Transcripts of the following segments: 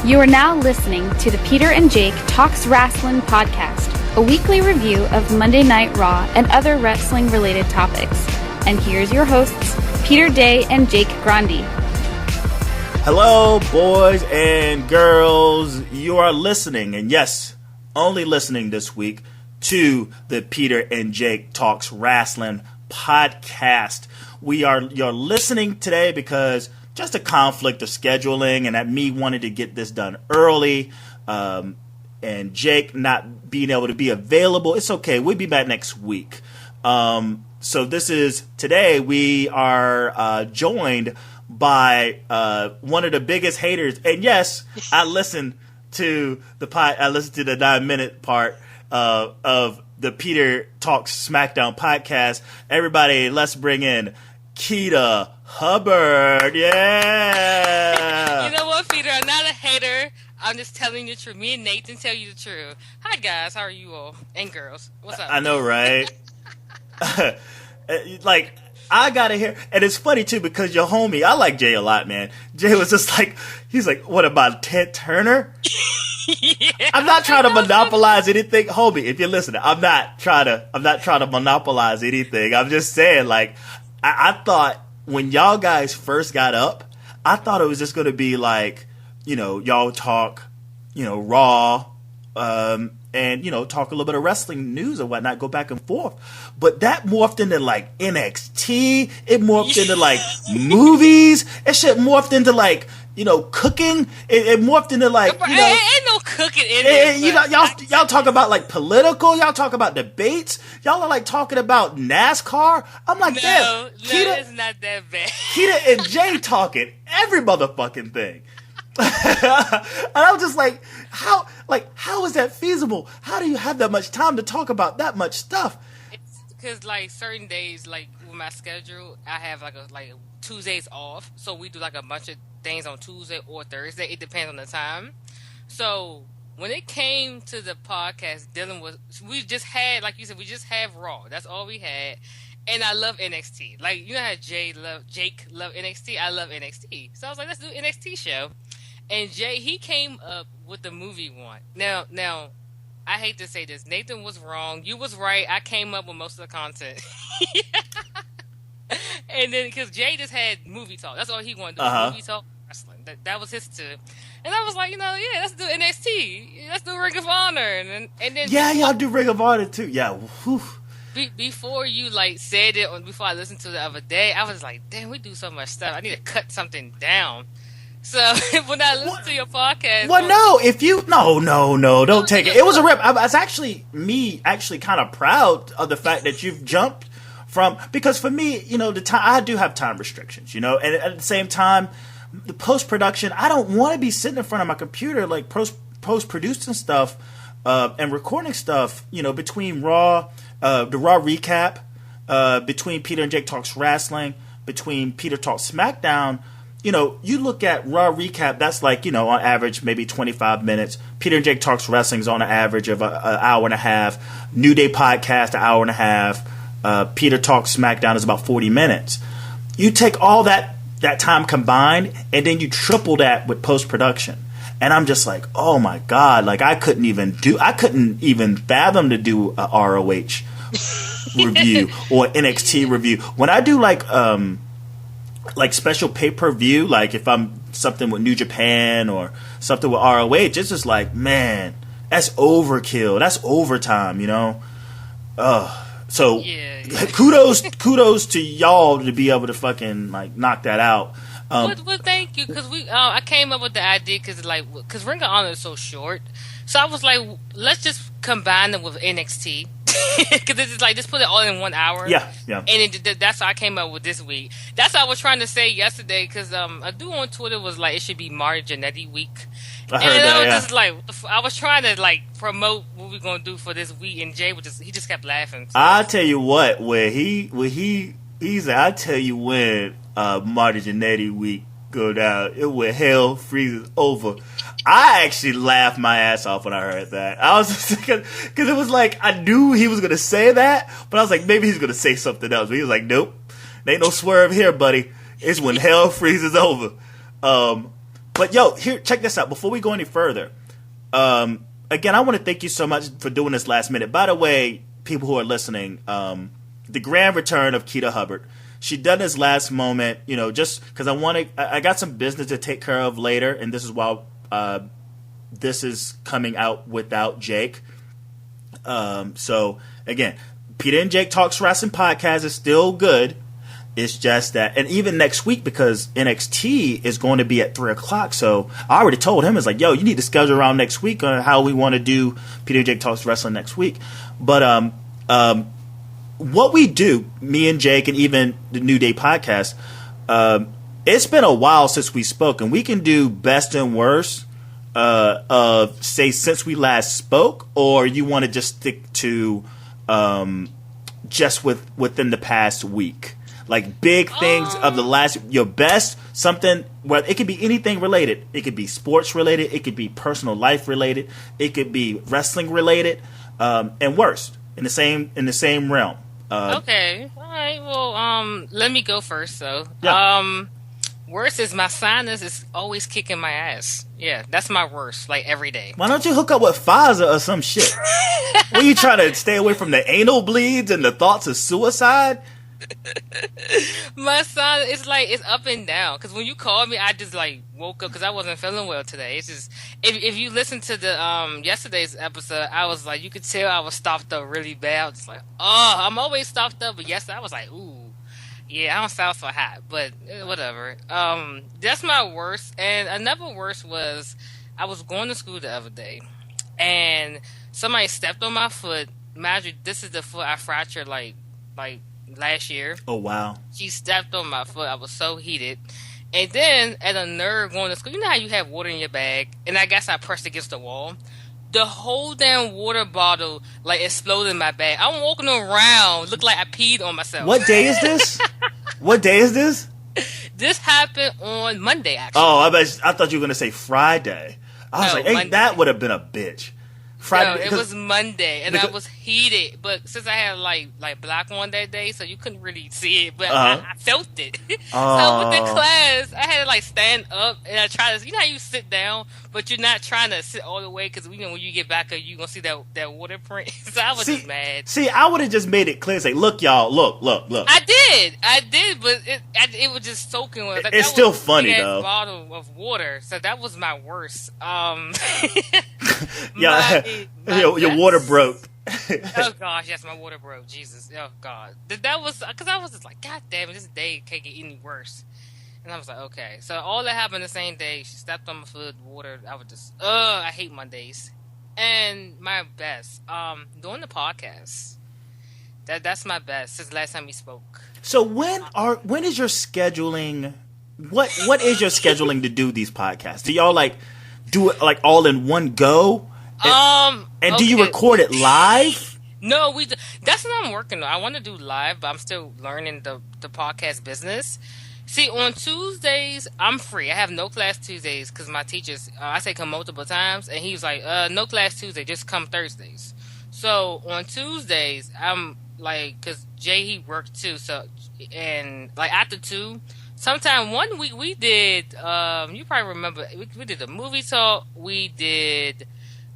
You are now listening to the Peter and Jake Talks Wrasslin podcast, a weekly review of Monday Night Raw and other wrestling-related topics. And here's your hosts, Peter Day and Jake Grandi. Hello, boys and girls. You are listening, and yes, only listening this week, to the Peter and Jake Talks Wrasslin podcast. You're listening today because just a conflict of scheduling and that me wanted to get this done early, and Jake not being able to be available. It's okay. We'll be back next week. So today we are joined by one of the biggest haters. And yes, I listened to the 9-minute part of the Peter Talks SmackDown podcast. Everybody, let's bring in Keda, Hubbard. Yeah. You know what, Peter? I'm not a hater. I'm just telling you the truth. Me and Nathan tell you the truth. Hi, guys. How are you all? And girls. What's up? I know, right? Like, I gotta hear, and it's funny too because your homie, I like Jay a lot, man. Jay was just like, he's like, what about Ted Turner? Yeah, I'm not trying to monopolize anything, homie. If you're listening, I'm not trying to monopolize anything. I'm just saying, like, I thought when y'all guys first got up, I thought it was just gonna be like, y'all talk, Raw, and talk a little bit of wrestling news and whatnot, go back and forth. But that morphed into like NXT. It morphed into like movies. It shit morphed into like cooking. It morphed into like ain't no cooking in it. Y'all talk about like political. Y'all talk about debates. Y'all are like talking about NASCAR. I'm like, no, Keda, it's not that bad. Keda and Jay talking every motherfucking thing. And I was just like, how is that feasible? How do you have that much time to talk about that much stuff? It's because like certain days, like with my schedule, I have like Tuesdays off, so we do like a bunch of things on Tuesday or Thursday. It depends on the time. So when it came to the podcast, we just had, like you said, we just have Raw. That's all we had. And I love NXT. Like, you know how Jake love NXT? I love NXT. So I was like, let's do an NXT show. And Jay, he came up with the movie one. Now, I hate to say this. Nathan was wrong. You was right. I came up with most of the content. And then, because Jay just had movie talk. That's all he wanted to do. Movie talk, wrestling. That was his too. And I was like, let's do NXT. Let's do Ring of Honor. And then y'all do Ring of Honor too. Yeah. Whew. Before you said it, or before I listened to it the other day, I was like, damn, we do so much stuff. I need to cut something down. So when I listened to your podcast, don't take it. It was a rip. I was actually kind of proud of the fact that you've jumped from, because for me, the time, I do have time restrictions, and at the same time, the post production, I don't want to be sitting in front of my computer like post producing stuff and recording stuff, between Raw, the Raw recap, between Peter and Jake Talks Wrestling, between Peter Talks SmackDown. You look at Raw recap, that's like, on average, maybe 25 minutes. Peter and Jake Talks Wrestling is on an average of an hour and a half. New Day podcast, an hour and a half. Peter Talks SmackDown is about 40 minutes. You take all that time combined, and then you triple that with post-production. And I'm just like, oh my God, like I couldn't even fathom to do a ROH review or NXT review. When I do like special pay-per-view, like if I'm something with New Japan or something with ROH, it's just like, man, that's overkill. That's overtime, So yeah. kudos to y'all to be able to fucking knock that out. Well, thank you, because I came up with the idea because Ring of Honor is so short, so I was like, let's just combine them with NXT. Because it's just put it all in 1 hour. Yeah. And that's how I came up with this week. That's what I was trying to say yesterday, because a dude on Twitter was like, it should be Marty Jannetty week. I heard that, was just like, I was trying to promote what we're going to do for this week, and Jay he just kept laughing. So. I tell you what, he's like, I tell you when Marty Jannetty week go down, it when hell freezes over. I actually laughed my ass off when I heard that. I was just thinking, because it was like, I knew he was going to say that, but I was like, maybe he's going to say something else. But he was like, nope, there ain't no swerve here, buddy. It's when hell freezes over. But yo, here, check this out. Before we go any further, again, I want to thank you so much for doing this last minute. By the way, people who are listening, the grand return of Keda Hubbard. She done this last moment, just because I got some business to take care of later, and this is why this is coming out without Jake. So again, Peter and Jake Talks Wrestling podcast is still good. It's just that, and even next week, because NXT is going to be at 3:00. So I already told him, it's like, yo, you need to schedule around next week on how we want to do Peter and Jake Talks Wrestling next week. But what we do, me and Jake, and even the New Day podcast, it's been a while since we spoke, and we can do best and worst of, say, since we last spoke, or you want to just stick to just within the past week. Like big things of the last, your best, something where it could be anything related. It could be sports related. It could be personal life related. It could be wrestling related, and worst in the same realm. Okay, all right. Well, let me go first though. Yeah. Worst is my sinus is always kicking my ass. Yeah, that's my worst. Like every day. Why don't you hook up with Pfizer or some shit? Were you trying to stay away from the anal bleeds and the thoughts of suicide? My son, it's up and down. Because when you called me, I just woke up because I wasn't feeling well today. It's just if you listen to the yesterday's episode, I was like, you could tell I was stuffed up really bad. I was just like, oh, I'm always stuffed up. But yesterday I was like, ooh, yeah, I don't sound so hot, but whatever. That's my worst. And another worst was I was going to school the other day, and somebody stepped on my foot. Imagine this is the foot I fractured like last year. Oh, wow. She stepped on my foot. I was so heated. And then, at a nerve going to school, you know how you have water in your bag? And I guess I pressed against the wall. The whole damn water bottle, exploded in my bag. I'm walking around, look like I peed on myself. What day is this? What day is this? This happened on Monday, actually. Oh, I thought you were going to say Friday. I was hey, Monday. That would have been a bitch. Friday, no, it was Monday, and I was heated. But since I had black on that day, so you couldn't really see it, but I felt it. So with the class, I had to stand up, and I tried to. You know how you sit down, but you're not trying to sit all the way because when you get back up, you gonna see that water print. So I was just mad. See, I would have just made it clear, say, "Look, y'all, look." I did, but it was just soaking with. It's still funny though. Bottle of water, so that was my worst. Yeah. Your water broke. Oh gosh, yes, my water broke. Jesus, oh god, that was because I was just like, God damn it, this day can't get any worse. And I was like, okay, so all that happened the same day. She stepped on my foot, water. I was just, I hate Mondays. And my best, doing the podcast. That's my best since the last time we spoke. So when is your scheduling? What is your scheduling to do these podcasts? Do y'all do it all in one go? And do you record it live? No, that's what I'm working on. I want to do live, but I'm still learning the podcast business. See, on Tuesdays, I'm free. I have no class Tuesdays because my teachers, I say come multiple times, and he was like, no class Tuesday, just come Thursdays. So on Tuesdays, I'm because Jay, he worked too, so, and after 2, sometime one week we did, you probably remember, we did a movie talk, we did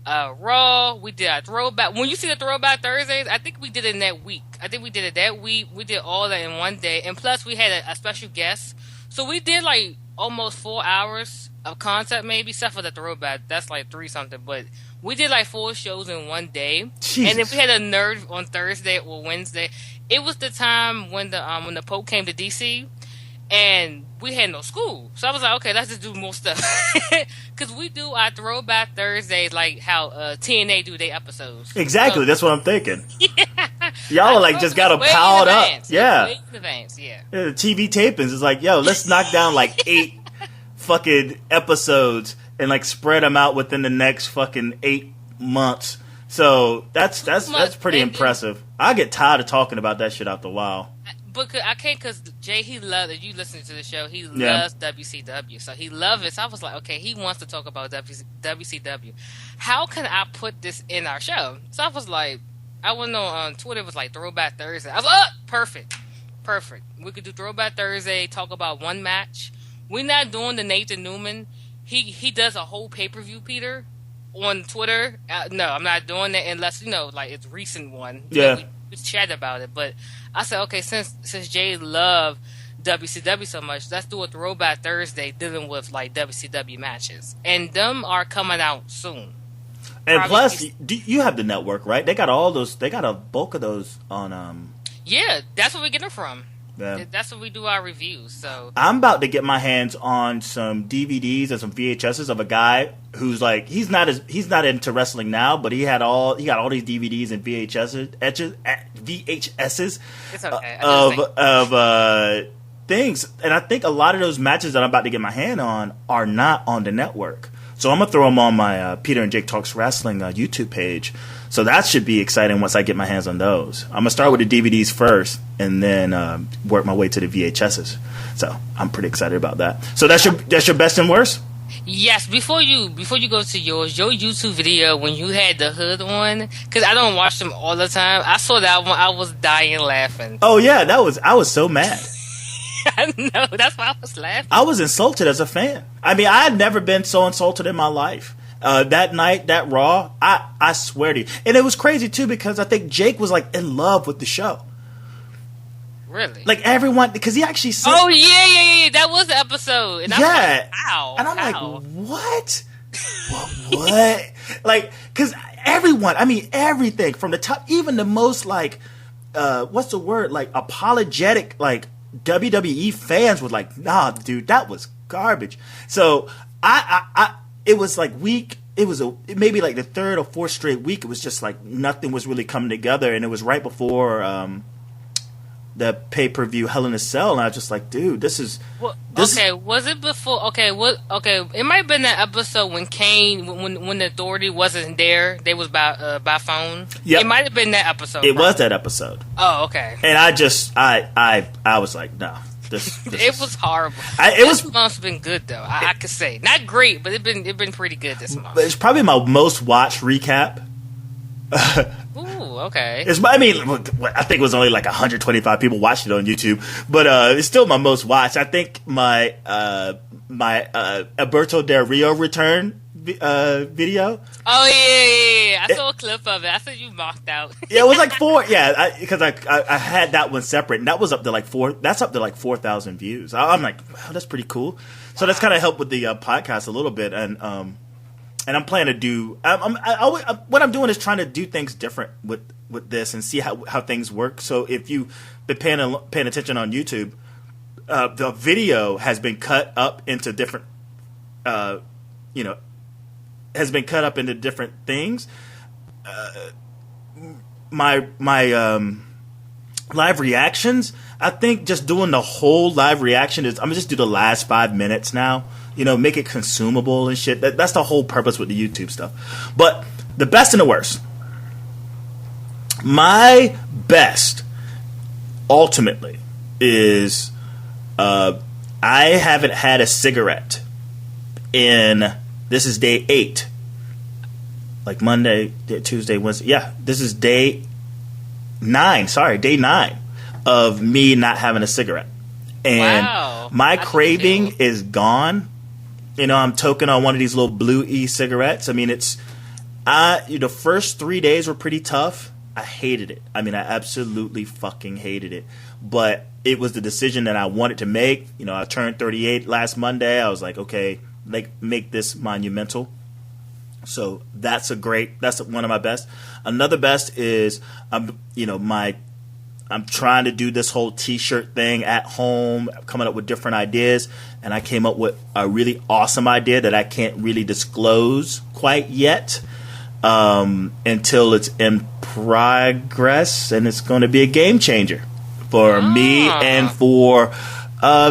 Raw, we did a throwback. When you see the throwback Thursdays, I think we did it in that week. We did all that in one day, and plus we had a special guest. So we did almost 4 hours of content, maybe, except for the throwback. That's 3 something, but we did 4 shows in one day. Jesus. And if we had a nerd on Thursday or Wednesday, it was the time when the Pope came to DC. And we had no school. So I was like, okay, let's just do more stuff. Because we do our throwback Thursdays like how TNA do their episodes. Exactly. So, that's what I'm thinking. Yeah. Y'all just got them piled up. Yeah. Way in advance, yeah. The TV tapings is yo, let's knock down 8 fucking episodes and spread them out within the next fucking 8 months. So that's pretty impressive. I get tired of talking about that shit after a while. But I can't, because Jay, he loves, if you listen to the show, he loves WCW. So he loves it. So I was like, okay, he wants to talk about WCW. How can I put this in our show? So I was like, I went on Twitter, it was Throwback Thursday. I was like, perfect. We could do Throwback Thursday, talk about one match. We're not doing the Nathan Newman. he does a whole pay-per-view, Peter, on Twitter. No, I'm not doing that unless, like it's recent one. Yeah. We chat about it. But I said, okay, since Jay loved WCW so much, let's do a Throwback Thursday dealing with like WCW matches. And them are coming out soon. And Probably plus, you have the network, right? They got all those. They got a bulk of those on. Yeah, that's where we get them from. Yeah. That's where we do our reviews. So I'm about to get my hands on some DVDs and some VHSs of a guy who's like he's not into wrestling now, but he got all these DVDs and VHSs it's okay. of things, and I think a lot of those matches that I'm about to get my hand on are not on the network. So I'm gonna throw them on my Peter and Jake Talks Wrestling YouTube page. So that should be exciting once I get my hands on those. I'm gonna start with the DVDs first, and then work my way to the VHSs. So I'm pretty excited about that. So that's your best and worst. Yes, before you go to your YouTube video when you had the hood on, because I don't watch them all the time. I saw that one, I was dying laughing. Oh yeah, I was so mad. I know, that's why I was laughing. I was insulted as a fan. I mean, I had never been so insulted in my life. That night, that Raw, I swear to you. And it was crazy, too, because I think Jake was, like, in love with the show. Really? Like, everyone, because he actually said... Oh, yeah. That was the episode. And yeah. I'm like, how? And I'm how? like, what? What? Like, because everyone, I mean, everything from the top, even the most, like, what's the word? Like, apologetic, like, WWE fans were like, nah, dude, that was garbage. So it was like maybe like the third or fourth straight week. It was just like nothing was really coming together, and it was right before the pay-per-view Hell in a Cell, and I was just like, dude, this is. Was it before? Okay, it might have been that episode when Kane, when the Authority wasn't there, they was by phone. Yeah, it might have been that episode. It was that episode. Oh, okay. And I was like, no. It was horrible. This month's been good though. I could say not great, but it been pretty good this month. It's probably my most watched recap. Ooh, okay. I think it was only like 125 people watched it on YouTube, but it's still my most watched. I think my Alberto Del Rio return video. Oh yeah. I saw a clip of it. I said you mocked out. Yeah, it was like 4. Yeah, because I had that one separate, and that was up to like 4. That's up to like 4,000 views. I'm like, wow, that's pretty cool. So that's kind of helped with the podcast a little bit, and I'm planning to do. What I'm doing is trying to do things different with this and see how things work. So if you've been paying attention on YouTube, the video has been cut up into different, has been cut up into different things. My live reactions, I think just doing the whole live reaction I'm gonna just do the last 5 minutes now. Make it consumable and shit. That's the whole purpose with the YouTube stuff. But the best and the worst. My best, ultimately, is I haven't had a cigarette this is day 8. Like Monday, Tuesday, Wednesday. Yeah, this is day 9. Sorry, day 9 of me not having a cigarette. And wow. My craving is gone. I'm toking on one of these little blue e-cigarettes. I mean, the first 3 days were pretty tough. I hated it. I mean, I absolutely fucking hated it. But it was the decision that I wanted to make. I turned 38 last Monday. I was like, okay, make this monumental. So that's one of my best. Another best is, I'm trying to do this whole T-shirt thing at home, coming up with different ideas, and I came up with a really awesome idea that I can't really disclose quite yet until it's in progress, and it's going to be a game changer for me and for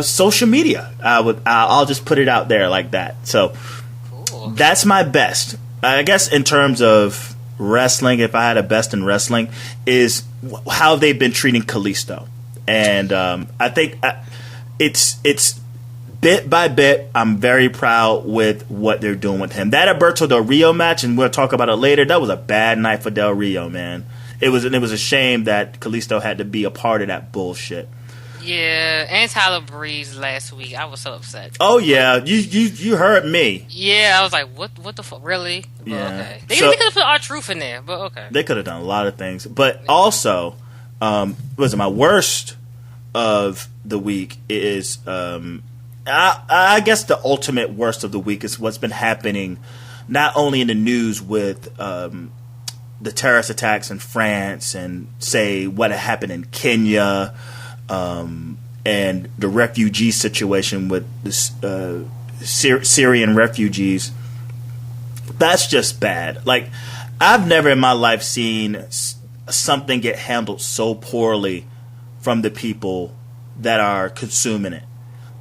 social media. I'll just put it out there like that. So cool. That's my best. I guess in terms of wrestling, if I had a best in wrestling, is how they've been treating Kalisto. And I think it's bit by bit, I'm very proud with what they're doing with him. That Alberto Del Rio match, and we'll talk about it later, that was a bad night for Del Rio, man. It was a shame that Kalisto had to be a part of that bullshit. Yeah, and Tyler Breeze last week. I was so upset. Oh yeah, you heard me. Yeah, I was like, what the fuck, really? But Yeah. okay. They could have put R-Truth in there, but okay. They could have done a lot of things, but also, was it my worst of the week is I guess the ultimate worst of the week is what's been happening, not only in the news with the terrorist attacks in France and say what had happened in Kenya, and the refugee situation with the Syrian refugees. That's just bad. Like, I've never in my life seen something get handled so poorly from the people that are consuming it.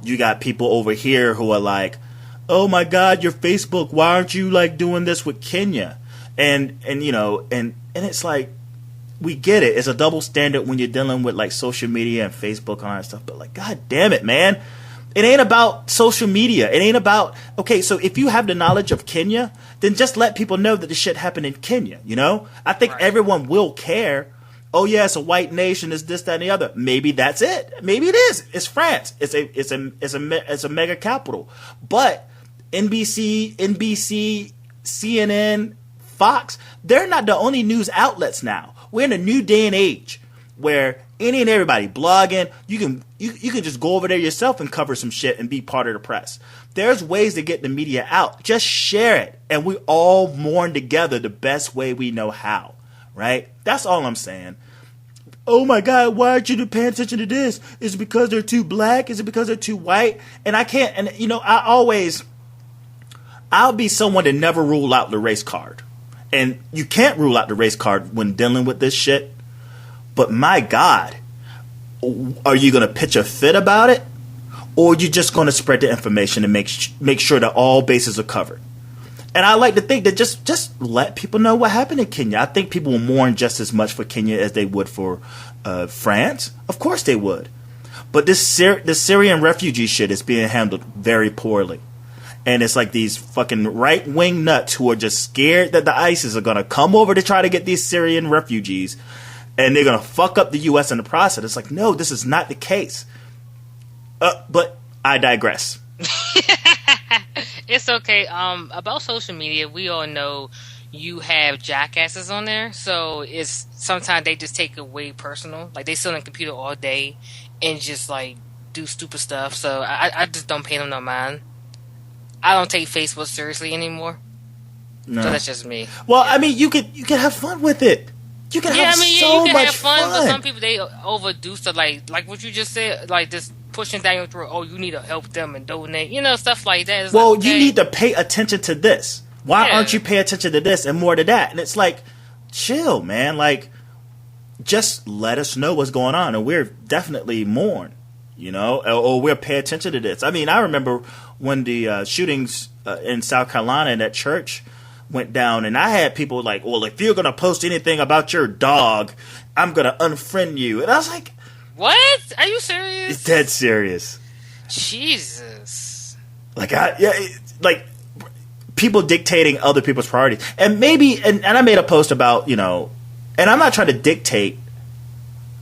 You got people over here who are like, oh my God, your Facebook, why aren't you like doing this with Kenya? And you know, and it's like, we get it. It's a double standard when you're dealing with like social media and Facebook and all that stuff. But like, God damn it, man. It ain't about social media. It ain't about, okay, so if you have the knowledge of Kenya, then just let people know that the shit happened in Kenya, you know? I think everyone will care. Oh yeah, it's a white nation, it's this, that, and the other. Maybe that's it. Maybe it is. It's France. It's a mega capital. But NBC, CNN, Fox, they're not the only news outlets now. We're in a new day and age where any and everybody blogging, you can just go over there yourself and cover some shit and be part of the press. There's ways to get the media out. Just share it, and we all mourn together the best way we know how. Right? That's all I'm saying. Oh my God, why aren't you paying attention to this? Is it because they're too black? Is it because they're too white? And I can't, and you know, I'll be someone to never rule out the race card. And you can't rule out the race card when dealing with this shit. But my God, are you going to pitch a fit about it? Or are you just going to spread the information and make sure that all bases are covered? And I like to think that just let people know what happened in Kenya. I think people will mourn just as much for Kenya as they would for France. Of course they would. But this Syrian refugee shit is being handled very poorly. And it's like these fucking right-wing nuts who are just scared that the ISIS are going to come over to try to get these Syrian refugees. And they're going to fuck up the U.S. in the process. It's like, no, this is not the case. But I digress. It's okay. About social media, we all know you have jackasses on there. So it's sometimes they just take it way personal. Like, they sit on the computer all day and just, like, do stupid stuff. So I just don't pay them no mind. I don't take Facebook seriously anymore. No. So that's just me. Well, yeah. I mean, you could have fun with it. You can have so much have fun. But some people, they overdo stuff, like what you just said, like just pushing down your throat. Oh, you need to help them and donate, you know, stuff like that. It's well, like, okay. You need to pay attention to this. Why aren't you paying attention to this and more to that? And it's like, chill, man. Like, just let us know what's going on, and we're definitely mourn, you know, or we'll pay attention to this. I mean, I remember when the shootings in South Carolina in that church went down, and I had people like, well, if you're going to post anything about your dog, I'm going to unfriend you. And I was like, what? Are you serious? It's dead serious. Jesus. Like, like people dictating other people's priorities. And maybe, and I made a post about, you know, and I'm not trying to dictate.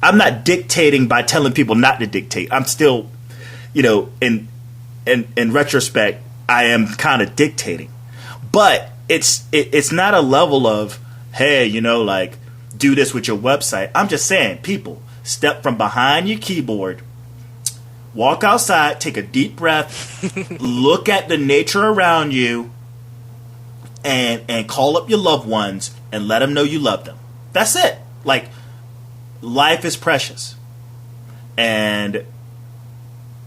I'm not dictating by telling people not to dictate. I'm still, you know, in retrospect, I am kind of dictating. But it's not a level of, hey, you know, like, do this with your website. I'm just saying, people, step from behind your keyboard, walk outside, take a deep breath, look at the nature around you, and call up your loved ones and let them know you love them. That's it. Like, life is precious. And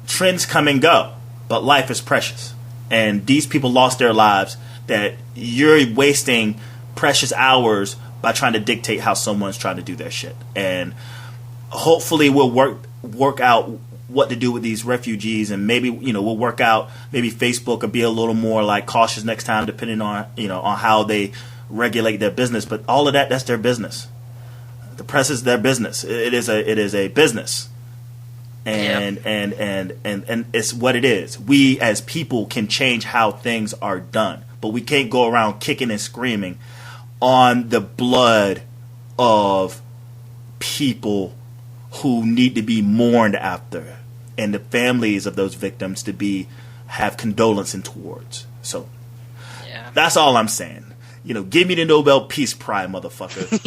trends come and go, but life is precious. And these people lost their lives that you're wasting precious hours by trying to dictate how someone's trying to do their shit. And hopefully we'll work out what to do with these refugees, and maybe, you know, we'll work out, maybe Facebook will be a little more like cautious next time, depending on, you know, on how they regulate their business. But all of that's their business. The press is their business. It is a business. And it's what it is. We as people can change how things are done, but we can't go around kicking and screaming on the blood of people who need to be mourned after, and the families of those victims to have condolence towards. So that's all I'm saying. Give me the Nobel Peace Prize, motherfucker.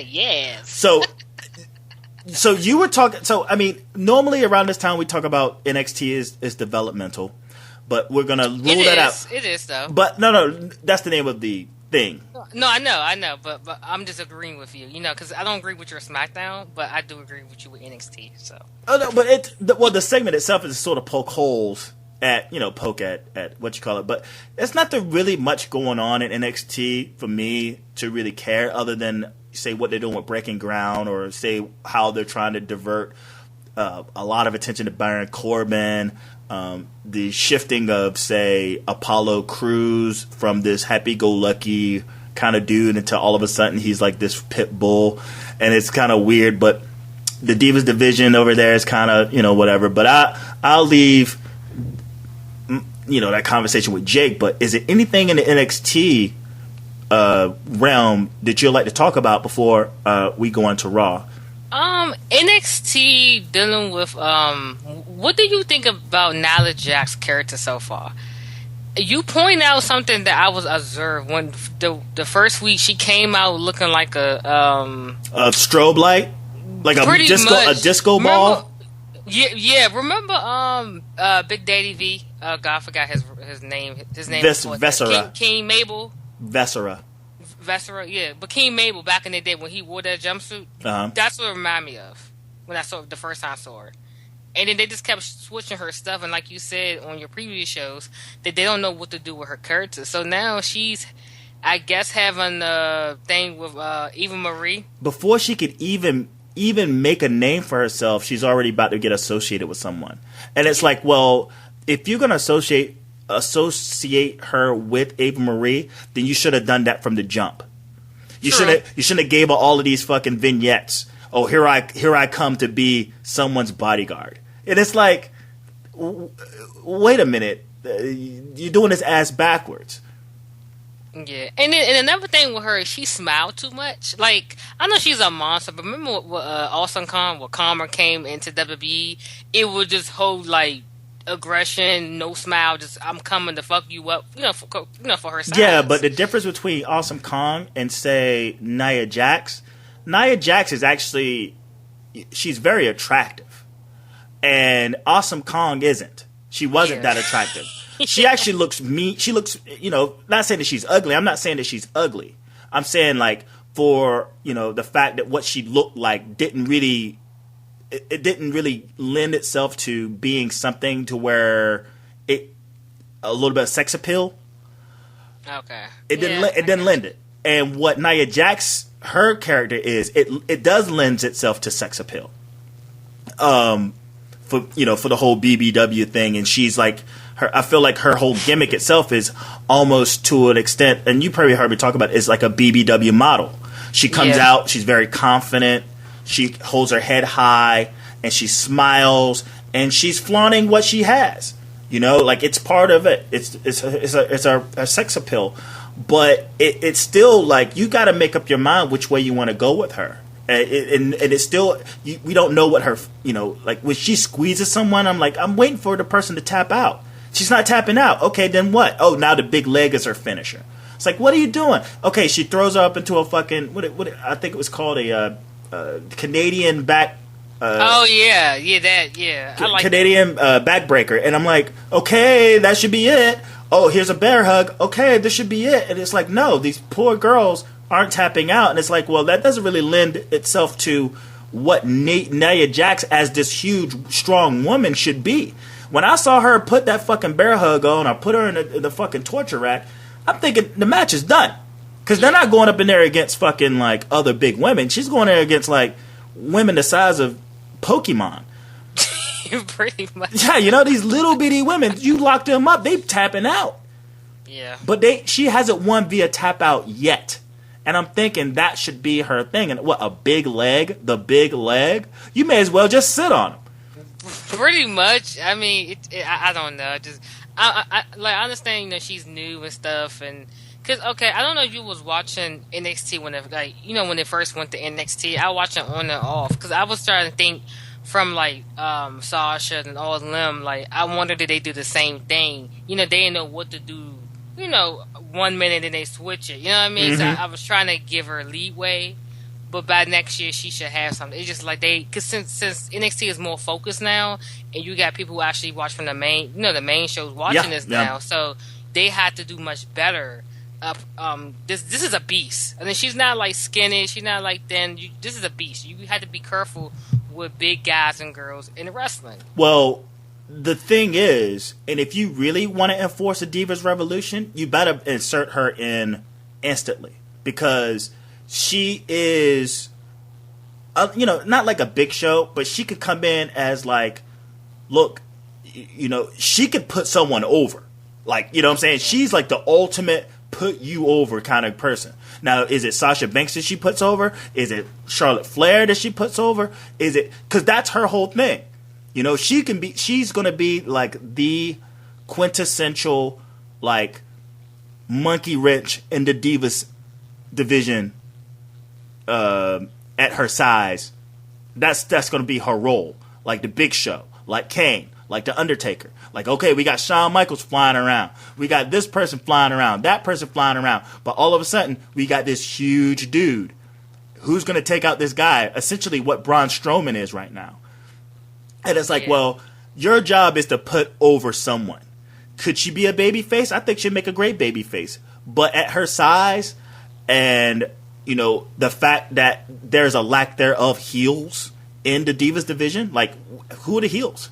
Yes. So you were talking. So I mean, normally around this time we talk about NXT is developmental, but we're gonna rule that out. It is though. But no, that's the name of the thing. No, I know, but I'm just agreeing with you. Because I don't agree with your SmackDown, but I do agree with you with NXT. So. Oh no, but the segment itself is sort of poke holes at what you call it, but there's not really much going on in NXT for me to really care, other than say what they're doing with Breaking Ground, or say how they're trying to divert a lot of attention to Baron Corbin, the shifting of, say, Apollo Crews from this happy-go-lucky kind of dude into all of a sudden he's like this pit bull, and it's kind of weird. But the Divas division over there is kind of whatever. But I'll leave that conversation with Jake. But is there anything in the NXT realm that you'd like to talk about before we go into Raw? NXT dealing with what do you think about Nia Jax's character so far? You point out something that I was observed when the first week she came out looking like a strobe light, like a disco ball. Yeah. Remember Big Daddy V? God, I forgot his name. His name was Vesera. King Mabel. Vesera, yeah. But King Mabel back in the day when he wore that jumpsuit, that's what it reminded me of when I saw it the first time I saw her. And then they just kept switching her stuff, and like you said on your previous shows, that they don't know what to do with her character. So now she's, I guess, having a thing with Eva Marie. Before she could even make a name for herself, she's already about to get associated with someone. And it's like, well, if you're going to associate her with Eva Marie, then you should have done that from the jump. You shouldn't have gave her all of these fucking vignettes. Oh, here I come to be someone's bodyguard. And it's like, wait a minute, you're doing this ass backwards. Yeah, and another thing with her is she smiled too much. Like, I know she's a monster, but remember what Awesome Kong, when Karma came into WWE, it was just whole like aggression, no smile, just I'm coming to fuck you up, for her size. Yeah, but the difference between Awesome Kong and say Nia Jax is actually, she's very attractive, and Awesome Kong isn't. She wasn't that attractive. She actually looks mean. She looks, not saying that she's ugly. I'm not saying that she's ugly. I'm saying like for, the fact that what she looked like didn't really lend itself to being something to where a little bit of sex appeal. Okay. It didn't lend it. And what Nia Jax, her character is, it does lend itself to sex appeal. For the whole BBW thing, and she's like, I feel like her whole gimmick itself is almost, to an extent, and you probably heard me talk about it, is like a BBW model. She comes out, she's very confident, she holds her head high, and she smiles, and she's flaunting what she has. Like it's part of it. It's a sex appeal, but it's still like you got to make up your mind which way you want to go with her. And it's still, we don't know what her, like when she squeezes someone, I'm like, I'm waiting for the person to tap out. She's not tapping out. Okay, then what? Oh, now the big leg is her finisher. It's like, what are you doing? Okay, she throws her up into a fucking, what I think it was called a Canadian back. I like Canadian backbreaker. And I'm like, okay, that should be it. Oh, here's a bear hug. Okay, this should be it. And it's like, no, these poor girls aren't tapping out, and it's like, well, that doesn't really lend itself to what Nia Jax as this huge, strong woman should be. When I saw her put that fucking bear hug on, or put her in the fucking torture rack, I'm thinking the match is done, because they're not going up in there against fucking like other big women. She's going there against like women the size of Pokemon. Pretty much. Yeah, these little bitty women, you lock them up, they tapping out. Yeah, but she hasn't won via tap out yet. And I'm thinking that should be her thing. And what, a big leg? The big leg? You may as well just sit on him. Pretty much. I mean, I don't know. I understand, she's new and stuff, and Cause okay, I don't know if you was watching NXT when it, like, you know, when they first went to NXT. I watched it on and off because I was starting to think from like Sasha and all of them. Like, I wondered did they do the same thing? You know, they didn't know what to do. You know, 1 minute and they switch it. You know what I mean? So I was trying to give her leeway, but by next year she should have something. It's just like because since NXT is more focused now, and you got people who actually watch from the main, you know, the main shows watching this now, so they had to do much better. This is a beast. I mean, she's not like skinny. She's not like thin. This is a beast. You had to be careful with big guys and girls in wrestling. Well, the thing is, and if you really want to enforce a Divas Revolution, you better insert her in instantly because she is, you know, not like a Big Show, but she could come in as like, look, you know, she could put someone over. Like, you know what I'm saying? She's like the ultimate put you over kind of person. Now, is it Sasha Banks that she puts over? Is it Charlotte Flair that she puts over? Is it, because that's her whole thing. You know, she's going to be like the quintessential like monkey wrench in the Divas division at her size. That's going to be her role. Like the Big Show, like Kane, like the Undertaker. Like, okay, we got Shawn Michaels flying around. We got this person flying around, that person flying around. But all of a sudden, we got this huge dude who's going to take out this guy, essentially what Braun Strowman is right now. And it's like, well, your job is to put over someone. Could she be a babyface? I think she'd make a great babyface. But at her size and, you know, the fact that there's a lack there of heels in the Divas division, like, who are the heels?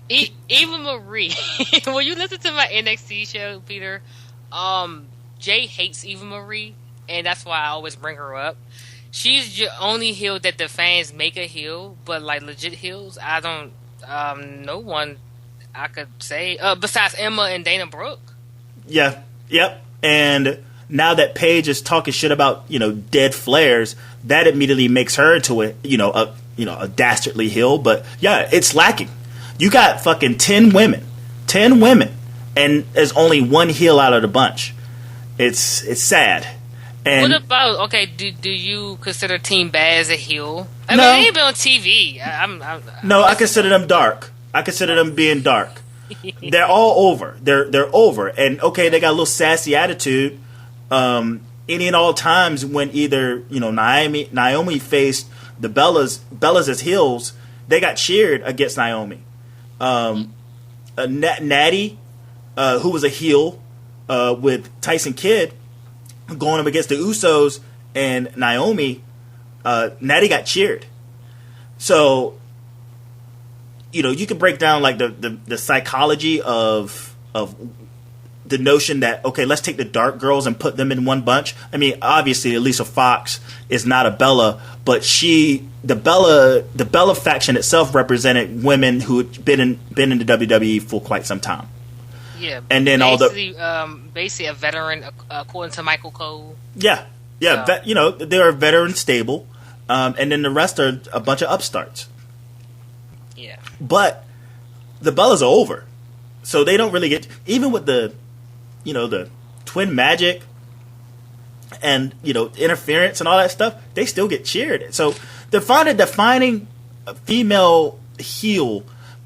Eva Marie. When you listen to my NXT show, Peter, Jay hates Eva Marie, and that's why I always bring her up. She's the only heel that the fans make a heel, but like legit heels, I don't. No one I could say besides Emma and Dana Brooke. Yeah. Yep. And now that Paige is talking shit about, you know, dead Flairs, that immediately makes her into a dastardly heel. But yeah, it's lacking. You got fucking 10 women, and there's only one heel out of the bunch. It's sad. And what about, okay, do you consider Team Baz a heel? I No. mean, they ain't been on TV. I consider them dark. I consider them being dark. They're all over. They're over. And okay, they got a little sassy attitude. Any and all times when either, you know, Naomi faced the Bellas as heels, they got cheered against Naomi. Natty, who was a heel with Tyson Kidd, going up against the Usos and Naomi, Natty got cheered. So, you know, you can break down like the psychology of the notion that, okay, let's take the dark girls and put them in one bunch. I mean, obviously, Lisa Fox is not a Bella, but the Bella faction itself represented women who had been in the WWE for quite some time. Yeah, and then basically a veteran, according to Michael Cole. Yeah. So. You know, they're a veteran stable, and then the rest are a bunch of upstarts. Yeah, but the Bellas are over, so they don't really get, even with the, you know, the Twin Magic and, you know, interference and all that stuff, they still get cheered. So they're defining a female heel.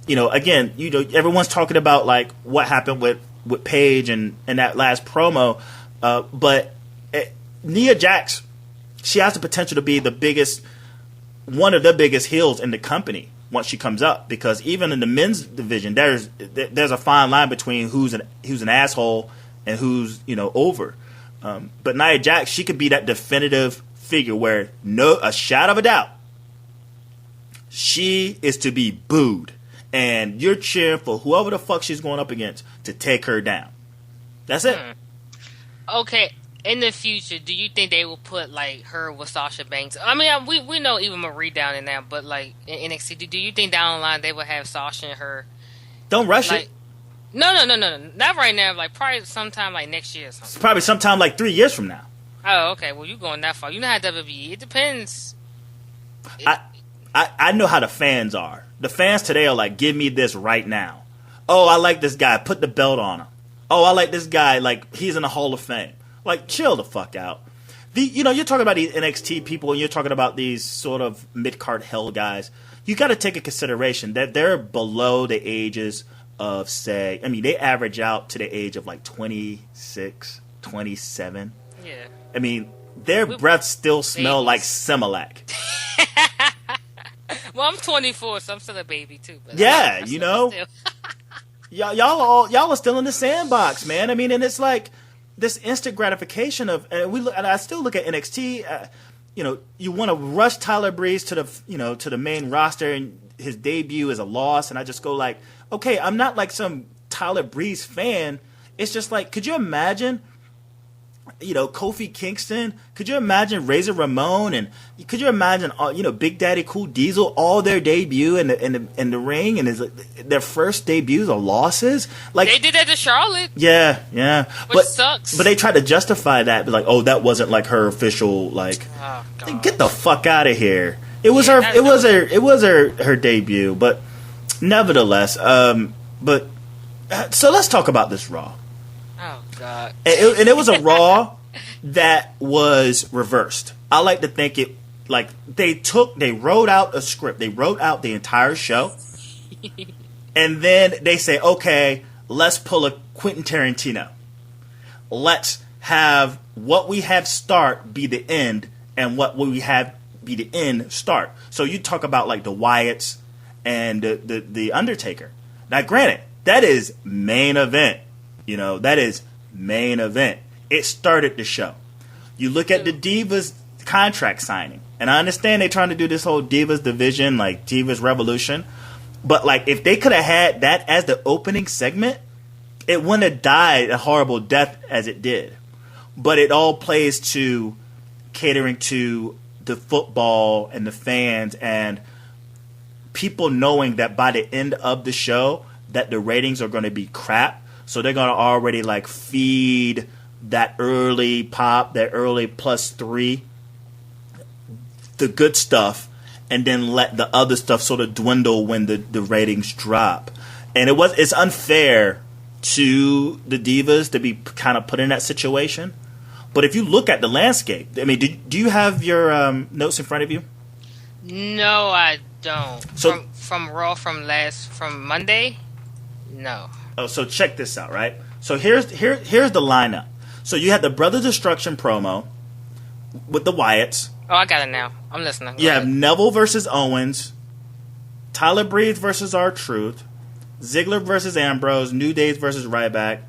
You know, again, you know, everyone's talking about like what happened with Paige and that last promo, but Nia Jax, she has the potential to be one of the biggest heels in the company once she comes up, because even in the men's division, there's a fine line between who's an asshole and who's, you know, over. But Nia Jax, she could be that definitive figure where a shadow of a doubt, she is to be booed. And you're cheering for whoever the fuck she's going up against to take her down. That's it. Okay, in the future, do you think they will put like her with Sasha Banks? I mean, we know Eva Marie down in there, but like in NXT, do you think down the line they will have Sasha and her? Don't rush it. No, not right now. Like probably sometime like next year or something. It's probably sometime like 3 years from now. Oh, okay. Well, you going that far? You know how WWE. It depends. I know how the fans are. The fans today are like, give me this right now. Oh, I like this guy. Put the belt on him. Oh, I like this guy. Like, he's in the Hall of Fame. Like, chill the fuck out. You're talking about these NXT people, and you're talking about these sort of mid-card hell guys. You got to take into consideration that they're below the ages of, say, I mean, they average out to the age of like 26, 27. Yeah. I mean, their breath still smell like Similac. Well, I'm 24, so I'm still a baby too. But yeah, y'all are still in the sandbox, man. I mean, and it's like this instant gratification of, and I still look at NXT. You want to rush Tyler Breeze to the main roster, and his debut is a loss, and I just go like, okay, I'm not like some Tyler Breeze fan. It's just like, could you imagine? Kofi Kingston. Could you imagine Razor Ramon, and could you imagine Big Daddy Cool Diesel, all their debut in the ring, and their first debuts are losses? Like, they did that to Charlotte. Yeah. Which sucks. But they tried to justify that, like, oh, that wasn't like her official, like, get the fuck out of here. It was her debut, but nevertheless, so let's talk about this Raw. Oh God! And it was a Raw that was reversed. I like to think it like they wrote out a script. They wrote out the entire show, and then they say, okay, let's pull a Quentin Tarantino. Let's have what we have start be the end, and what we have be the end start. So you talk about like the Wyatts and the Undertaker. Now, granted, that is main event. That is main event. It started the show. You look at the Divas contract signing, and I understand they're trying to do this whole Divas division, like Divas Revolution, but like if they could have had that as the opening segment, it wouldn't have died a horrible death as it did. But it all plays to catering to the football and the fans and people knowing that by the end of the show that the ratings are going to be crap. So they're going to already like feed that early pop, that early +3, the good stuff, and then let the other stuff sort of dwindle when the ratings drop. And it's unfair to the Divas to be kind of put in that situation. But if you look at the landscape, I mean, do you have your notes in front of you? No, I don't. So from Raw from Monday? No. Oh, so check this out, right? So here's the lineup. So you had the Brothers Destruction promo with the Wyatts. Oh, I got it now. I'm listening. You have Neville versus Owens, Tyler Breeze versus R-Truth, Ziggler versus Ambrose, New Days versus Ryback,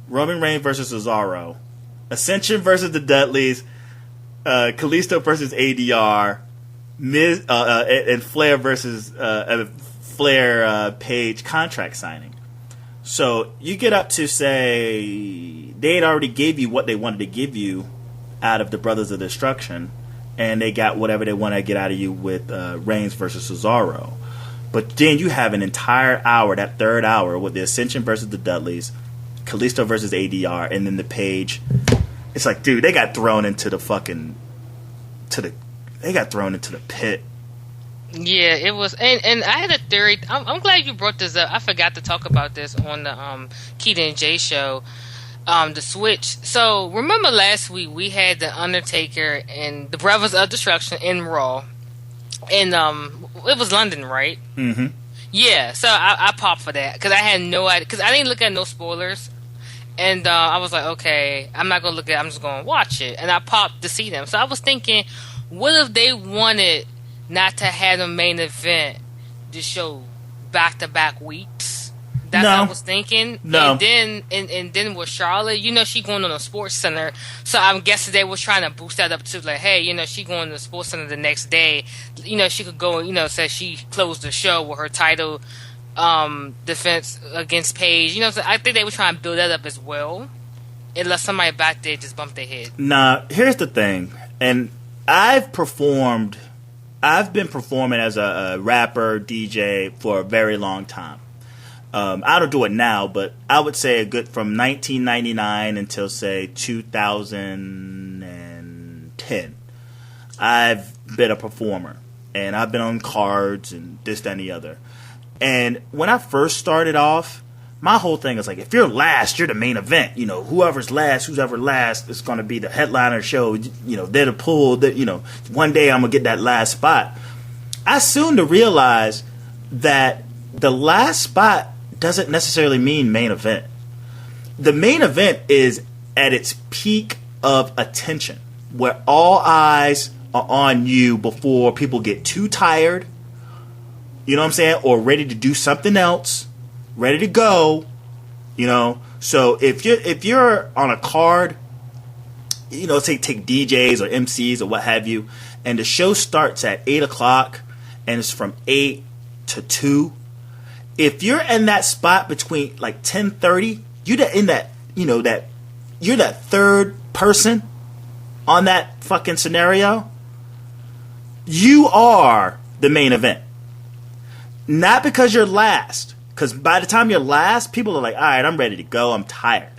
Roman Reigns versus Cesaro, Ascension versus the Dudleys, Kalisto versus ADR, Miz and Flair versus Flair Page contract signing. So you get up to, say, they had already gave you what they wanted to give you out of the Brothers of Destruction, and they got whatever they want to get out of you with Reigns versus Cesaro. But then you have an entire hour, that third hour, with the Ascension versus the Dudleys, Kalisto versus ADR, and then the Page. It's like, dude, they got thrown into the pit. Yeah, it was, and I had a theory. I'm glad you brought this up. I forgot to talk about this on the KedaNJay show, the switch. So remember last week we had the Undertaker and the Brothers of Destruction in Raw, and it was London, right? Mm-hmm. Yeah. So I popped for that because I had no idea, because I didn't look at no spoilers, and I was like, okay, I'm not gonna look at it, I'm just gonna watch it, and I popped to see them. So I was thinking, what if they wanted not to have a main event to show back-to-back weeks? That's what I was thinking. No. And then with Charlotte, she going on a Sports Center, so I'm guessing they was trying to boost that up too. Like, hey, she going to the Sports Center the next day. She could go, say she closed the show with her title defense against Paige. So I think they were trying to build that up as well, unless somebody back there just bumped their head. Nah, here's the thing, and I've been performing as a rapper, DJ for a very long time. I don't do it now, but I would say from 1999 until, say, 2010. I've been a performer, and I've been on cards and this, that, and the other. And when I first started off, my whole thing is like, if you're last, you're the main event. You know, whoever's last is going to be the headliner show. You know, they're the pull. That, you know, one day I'm gonna get that last spot. I soon to realize that the last spot doesn't necessarily mean main event. The main event is at its peak of attention, where all eyes are on you before people get too tired, you know what I'm saying, or ready to do something else, ready to go, you know. So if you're on a card, you know, take DJs or MCs or what have you, and the show starts at 8 o'clock and it's from 8 to 2, if you're in that spot between like 10:30, you're in that, you know, that you're that third person on that fucking scenario, you are the main event. Not because you're last. Because by the time you're last, people are like, all right, I'm ready to go. I'm tired.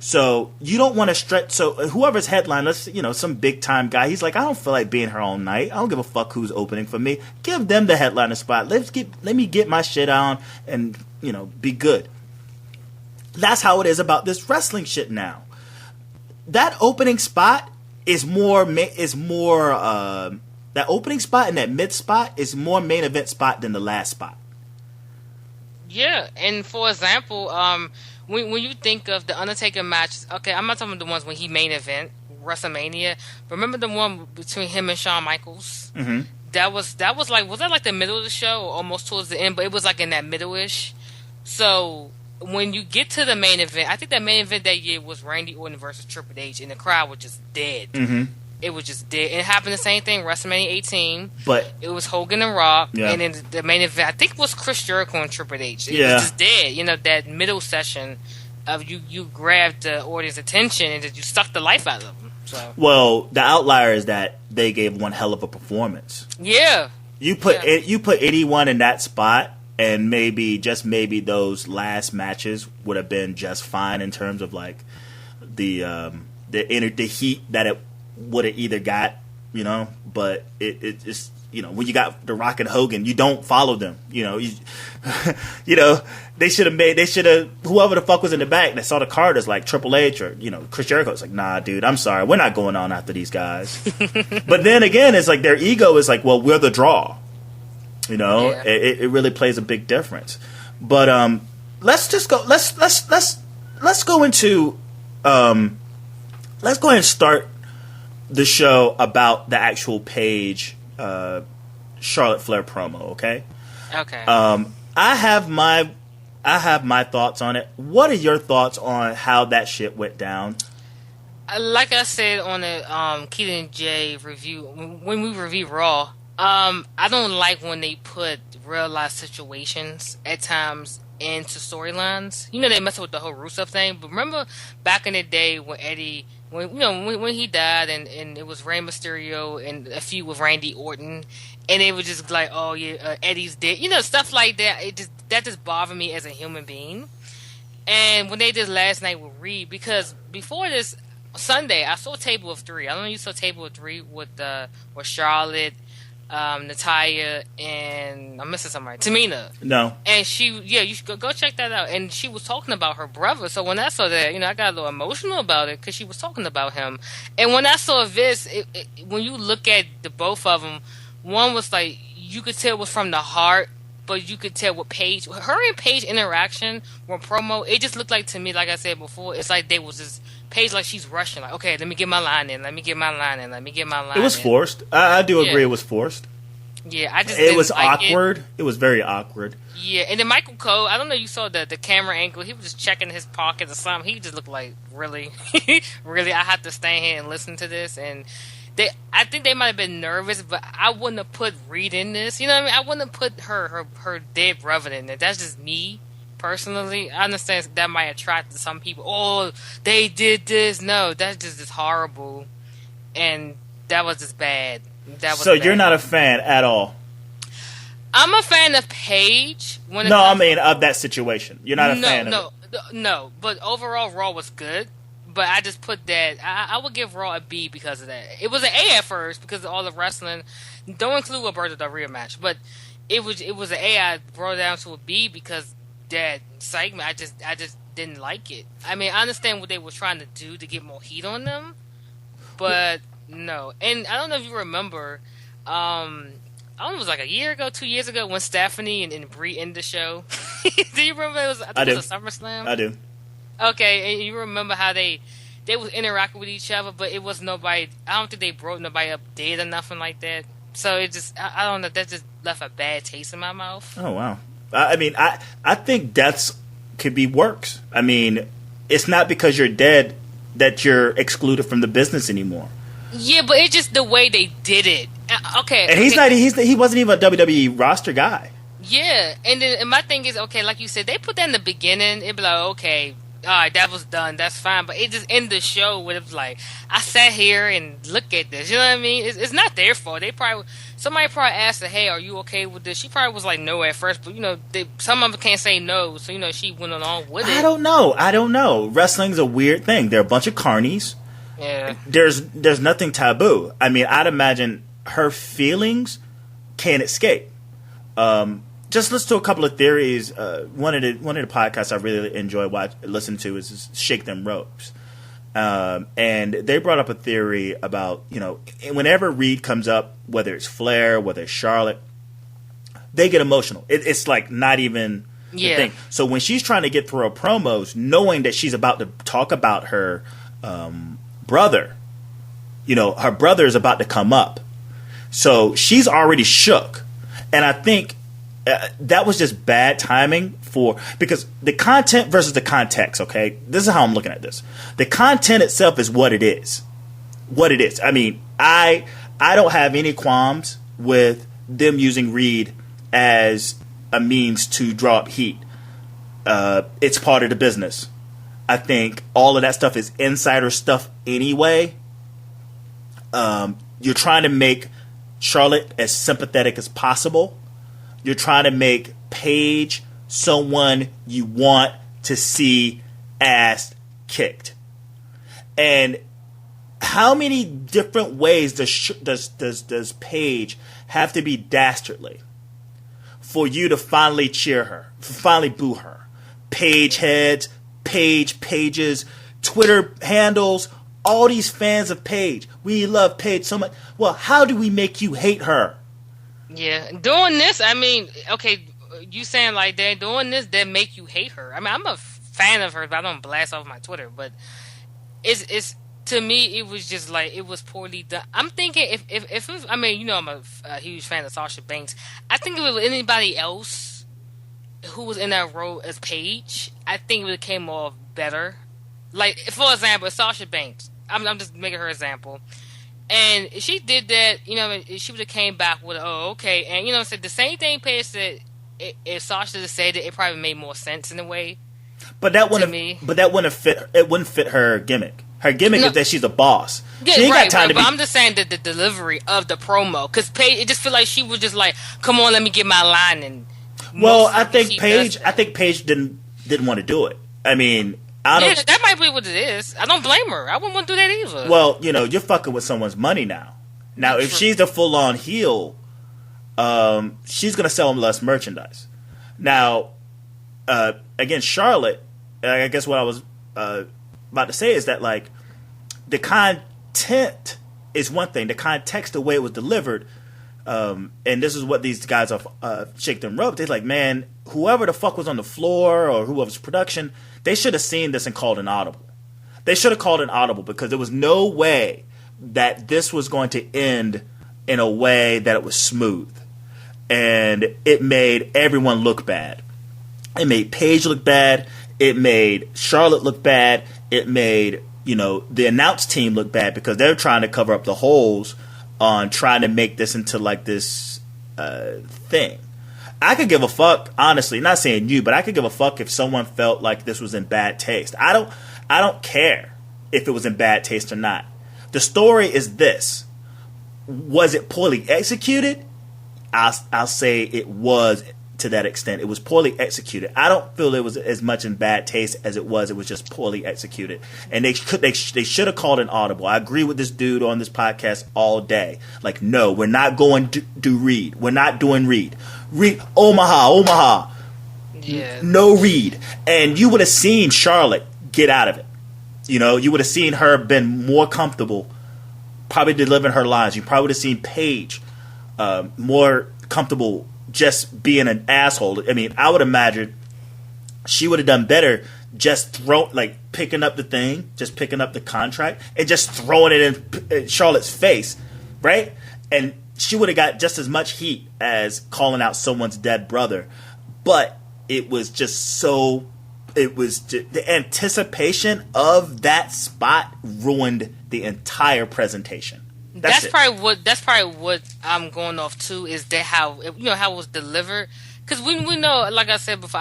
So you don't want to stretch. So whoever's headline, let's, you know, some big time guy, he's like, I don't feel like being here all night. I don't give a fuck who's opening for me. Give them the headliner spot. Let me get my shit on and, you know, be good. That's how it is about this wrestling shit now. That opening spot is more that opening spot and that mid spot is more main event spot than the last spot. Yeah, and for example, when you think of the Undertaker matches, okay, I'm not talking about the ones when he main event WrestleMania. Remember the one between him and Shawn Michaels? Mm-hmm. That was like, was that like the middle of the show or almost towards the end? But it was like in that middle-ish. So when you get to the main event, I think that main event that year was Randy Orton versus Triple H, and the crowd was just dead. Mm-hmm. It was just dead. And it happened the same thing, WrestleMania 18. But it was Hogan and Rock. Yeah. And then the main event, I think it was Chris Jericho and Triple H. It was just dead. You know, that middle session of you grabbed the audience attention and you sucked the life out of them. So. Well, the outlier is that they gave one hell of a performance. Yeah. You put anyone in that spot, and maybe those last matches would have been just fine in terms of like the heat that it would have either got, you know. But it's, you know, when you got The Rock and Hogan, you don't follow them. You know, you know, they should have whoever the fuck was in the back that saw the card is like Triple H or, you know, Chris Jericho. It's like, nah, dude, I'm sorry, we're not going on after these guys. But then again, it's like their ego is like, well, we're the draw. You know, yeah. It really plays a big difference. But let's go into let's go ahead and start the show about the actual Paige Charlotte Flair promo. Okay. I have my thoughts on it. What are your thoughts on how that shit went down? Like I said on the KedaNJay review, when we review Raw, I don't like when they put real life situations at times into storylines. You know, they mess with the whole Rusev thing. But remember back in the day when Eddie, when he died, and it was Rey Mysterio and a feud with Randy Orton, and they were just like, oh yeah, Eddie's dead. You know, stuff like that. That just bothered me as a human being. And when they did last night with Reed, because before this Sunday, I saw Table of Three. I don't know if you saw Table of Three with Charlotte, Natalya, and I'm missing somebody. Tamina. No. And you should go check that out. And she was talking about her brother. So when I saw that, you know, I got a little emotional about it because she was talking about him. And when I saw this, when you look at the both of them, one was like, you could tell it was from the heart, but you could tell with Paige, her and Paige interaction, when promo, it just looked like to me, like I said before, it's like they was just, Paige like she's rushing, like, okay, let me get my line in. It was forced. I do agree it was forced. Yeah, it was like awkward. It was very awkward. Yeah, and then Michael Cole, I don't know, you saw the camera angle. He was just checking his pockets or something. He just looked like, really, really, I have to stand here and listen to this. And I think they might have been nervous, but I wouldn't have put Reed in this. You know what I mean? I wouldn't have put her dead brother in it. That's just me. Personally, I understand that might attract some people. Oh, they did this. No, that's just horrible, and that was just bad. So you're not a fan at all? I'm a fan of Paige. I mean of that situation. You're not a fan of it? No. But overall, Raw was good. But I just put that. I would give Raw a B because of that. It was an A at first because of all the wrestling. Don't include Roberto Del Rio match, but it was an A. I brought it down to a B because that segment. I just didn't like it. I mean, I understand what they were trying to do to get more heat on them, but no. And I don't know if you remember, I don't know, it was like a year ago, 2 years ago, when Stephanie and Brie ended the show. Do you remember? I think it was a SummerSlam. I do. Okay, and you remember how they was interacting with each other, but it was nobody. I don't think they broke nobody up dead or nothing like that. So it just, I don't know. That just left a bad taste in my mouth. Oh wow. I mean, I think deaths could be works. I mean, it's not because you're dead that you're excluded from the business anymore. Yeah, but it's just the way they did it. Okay, and he wasn't even a WWE roster guy. Yeah, and my thing is, okay, like you said, they put that in the beginning. It'd be like, okay, all right, that was done, that's fine. But it just ended the show where it was like, I sat here and look at this. You know what I mean? It's not their fault. Somebody probably asked her, hey, are you okay with this? She probably was like, no at first, but some of them can't say no, so she went along with it. I don't know. Wrestling's a weird thing. They're a bunch of carnies. Yeah. There's nothing taboo. I mean, I'd imagine her feelings can't escape. Just listen to a couple of theories. One of the podcasts I really enjoy listening to is Shake Them Ropes. And they brought up a theory about, whenever Reed comes up, whether it's Flair, whether it's Charlotte, they get emotional. It's like not even the thing. So when she's trying to get through her promos, knowing that she's about to talk about her brother, her brother is about to come up. So she's already shook. And I think that was just bad timing because the content versus the context, okay? This is how I'm looking at this. The content itself is what it is. What it is. I mean, I don't have any qualms with them using Reed as a means to draw up heat. It's part of the business. I think all of that stuff is insider stuff anyway. You're trying to make Charlotte as sympathetic as possible. You're trying to make Paige someone you want to see ass kicked. And how many different ways does Paige have to be dastardly for you to finally cheer her, finally boo her? Paige heads, pages, Twitter handles, all these fans of Paige. We love Paige so much. Well, how do we make you hate her? Yeah, doing this, I mean, okay, you saying like they're doing this, that make you hate her. I mean, I'm a fan of her, but I don't blast off my Twitter. But it's to me, it was just like, it was poorly done. I'm thinking if I mean, I'm a huge fan of Sasha Banks. I think if it was anybody else who was in that role as Paige, I think it would have came off better. Like, for example, Sasha Banks. I'm just making her example. And if she did that, she would have came back with, oh, okay. And, said the same thing Paige said. If Sasha had said it, it probably made more sense in a way. But that wouldn't fit. It wouldn't fit her gimmick. Her gimmick is that she's a boss. Yeah, she ain't right, got time to but be. I'm just saying that the delivery of the promo, because Paige, it just feel like she was just like, "Come on, let me get my line." And I think Paige didn't want to do it. I mean, that might be what it is. I don't blame her. I wouldn't want to do that either. Well, you're fucking with someone's money now. Now, if she's the full-on heel, she's going to sell them less merchandise. Now, again, Charlotte, I guess what I was about to say is that, like, the content is one thing. The context, the way it was delivered, and this is what these guys are Shake Them Ropes. They're like, man, whoever the fuck was on the floor or whoever's production, they should have seen this and called an audible. They should have called an audible because there was no way that this was going to end in a way that it was smooth. And it made everyone look bad. It made Paige look bad. It made Charlotte look bad. It made, the announce team look bad because they're trying to cover up the holes on trying to make this into like this thing. I could give a fuck, honestly, not saying you, but I could give a fuck if someone felt like this was in bad taste. I don't care if it was in bad taste or not. The story is this. Was it poorly executed? I'll say it was to that extent. It was poorly executed. I don't feel it was as much in bad taste as it was. It was just poorly executed. And they should have called an audible. I agree with this dude on this podcast all day. Like, no, we're not going to do Reed. We're not doing Reed. Reed, Omaha. Yeah. No read. And you would have seen Charlotte get out of it. You know, you would have seen her been more comfortable probably delivering her lines. You probably would have seen Paige more comfortable just being an asshole. I mean, I would imagine she would have done better just picking up the thing, just picking up the contract and just throwing it in Charlotte's face, right? And she would have got just as much heat as calling out someone's dead brother. But it was just so... the anticipation of that spot ruined the entire presentation. That's probably what I'm going off to is that how it was delivered. Because we know, like I said before,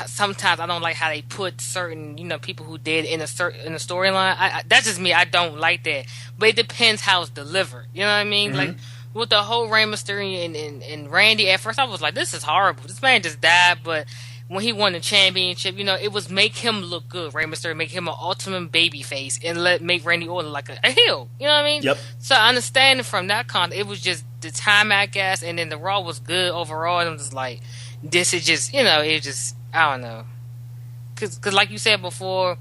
sometimes I don't like how they put certain people who did in a storyline. That's just me. I don't like that. But it depends how it's delivered. You know what I mean? Mm-hmm. Like with the whole Rey Mysterio and Randy. At first, I was like, this is horrible. This man just died, but when he won the championship, it was make him look good. Rey Mysterio, make him an ultimate baby face and make Randy Orton like a heel. You know what I mean? Yep. So I understand from that context, it was just the time, I guess, and then the Raw was good overall. And I'm just like, this is just, it just, I don't know. Cause like you said before,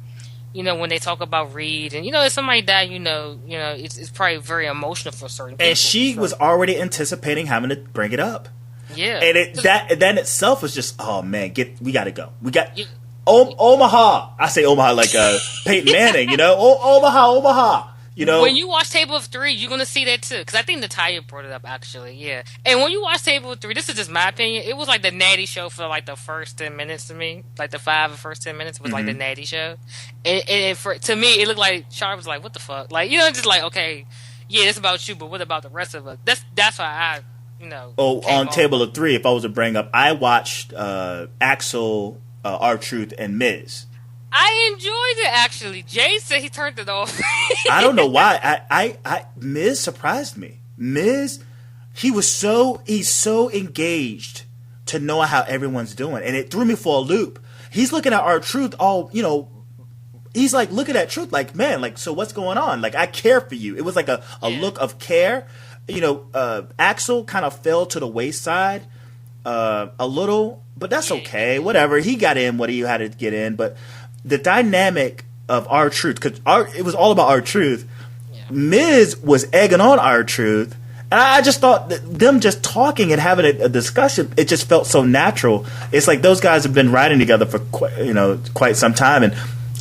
when they talk about Reed and, if somebody died, it's probably very emotional for certain people. And she was already anticipating having to bring it up. Yeah. And that itself was just, oh man, we gotta go. We got Omaha. I say Omaha like Peyton Manning, Omaha. When you watch Table of Three, you're gonna see that too. Because I think Natalya brought it up actually. Yeah. And when you watch Table of Three, this is just my opinion. It was like the Natty show for like the first 10 minutes to me. Like the first 10 minutes was like the Natty show. And to me, it looked like Charlotte was like, what the fuck? Like just like, okay, yeah, it's about you, but what about the rest of us? That's why on Table of Three, if I was to bring up, I watched Axel, R-Truth, and Miz. I enjoyed it actually. Jay said he turned it off. I don't know why. Miz surprised me. Miz, he's so engaged to know how everyone's doing, and it threw me for a loop. He's looking at R-Truth he's like looking at Truth like, man, like, so what's going on? Like, I care for you. It was like a look of care. Axel kind of fell to the wayside a little, but that's okay. Whatever. He got in what he had to get in, but the dynamic of R-Truth, because it was all about R-Truth. Yeah. Miz was egging on R-Truth, and I just thought that them just talking and having a discussion, it just felt so natural. It's like those guys have been riding together for quite some time, and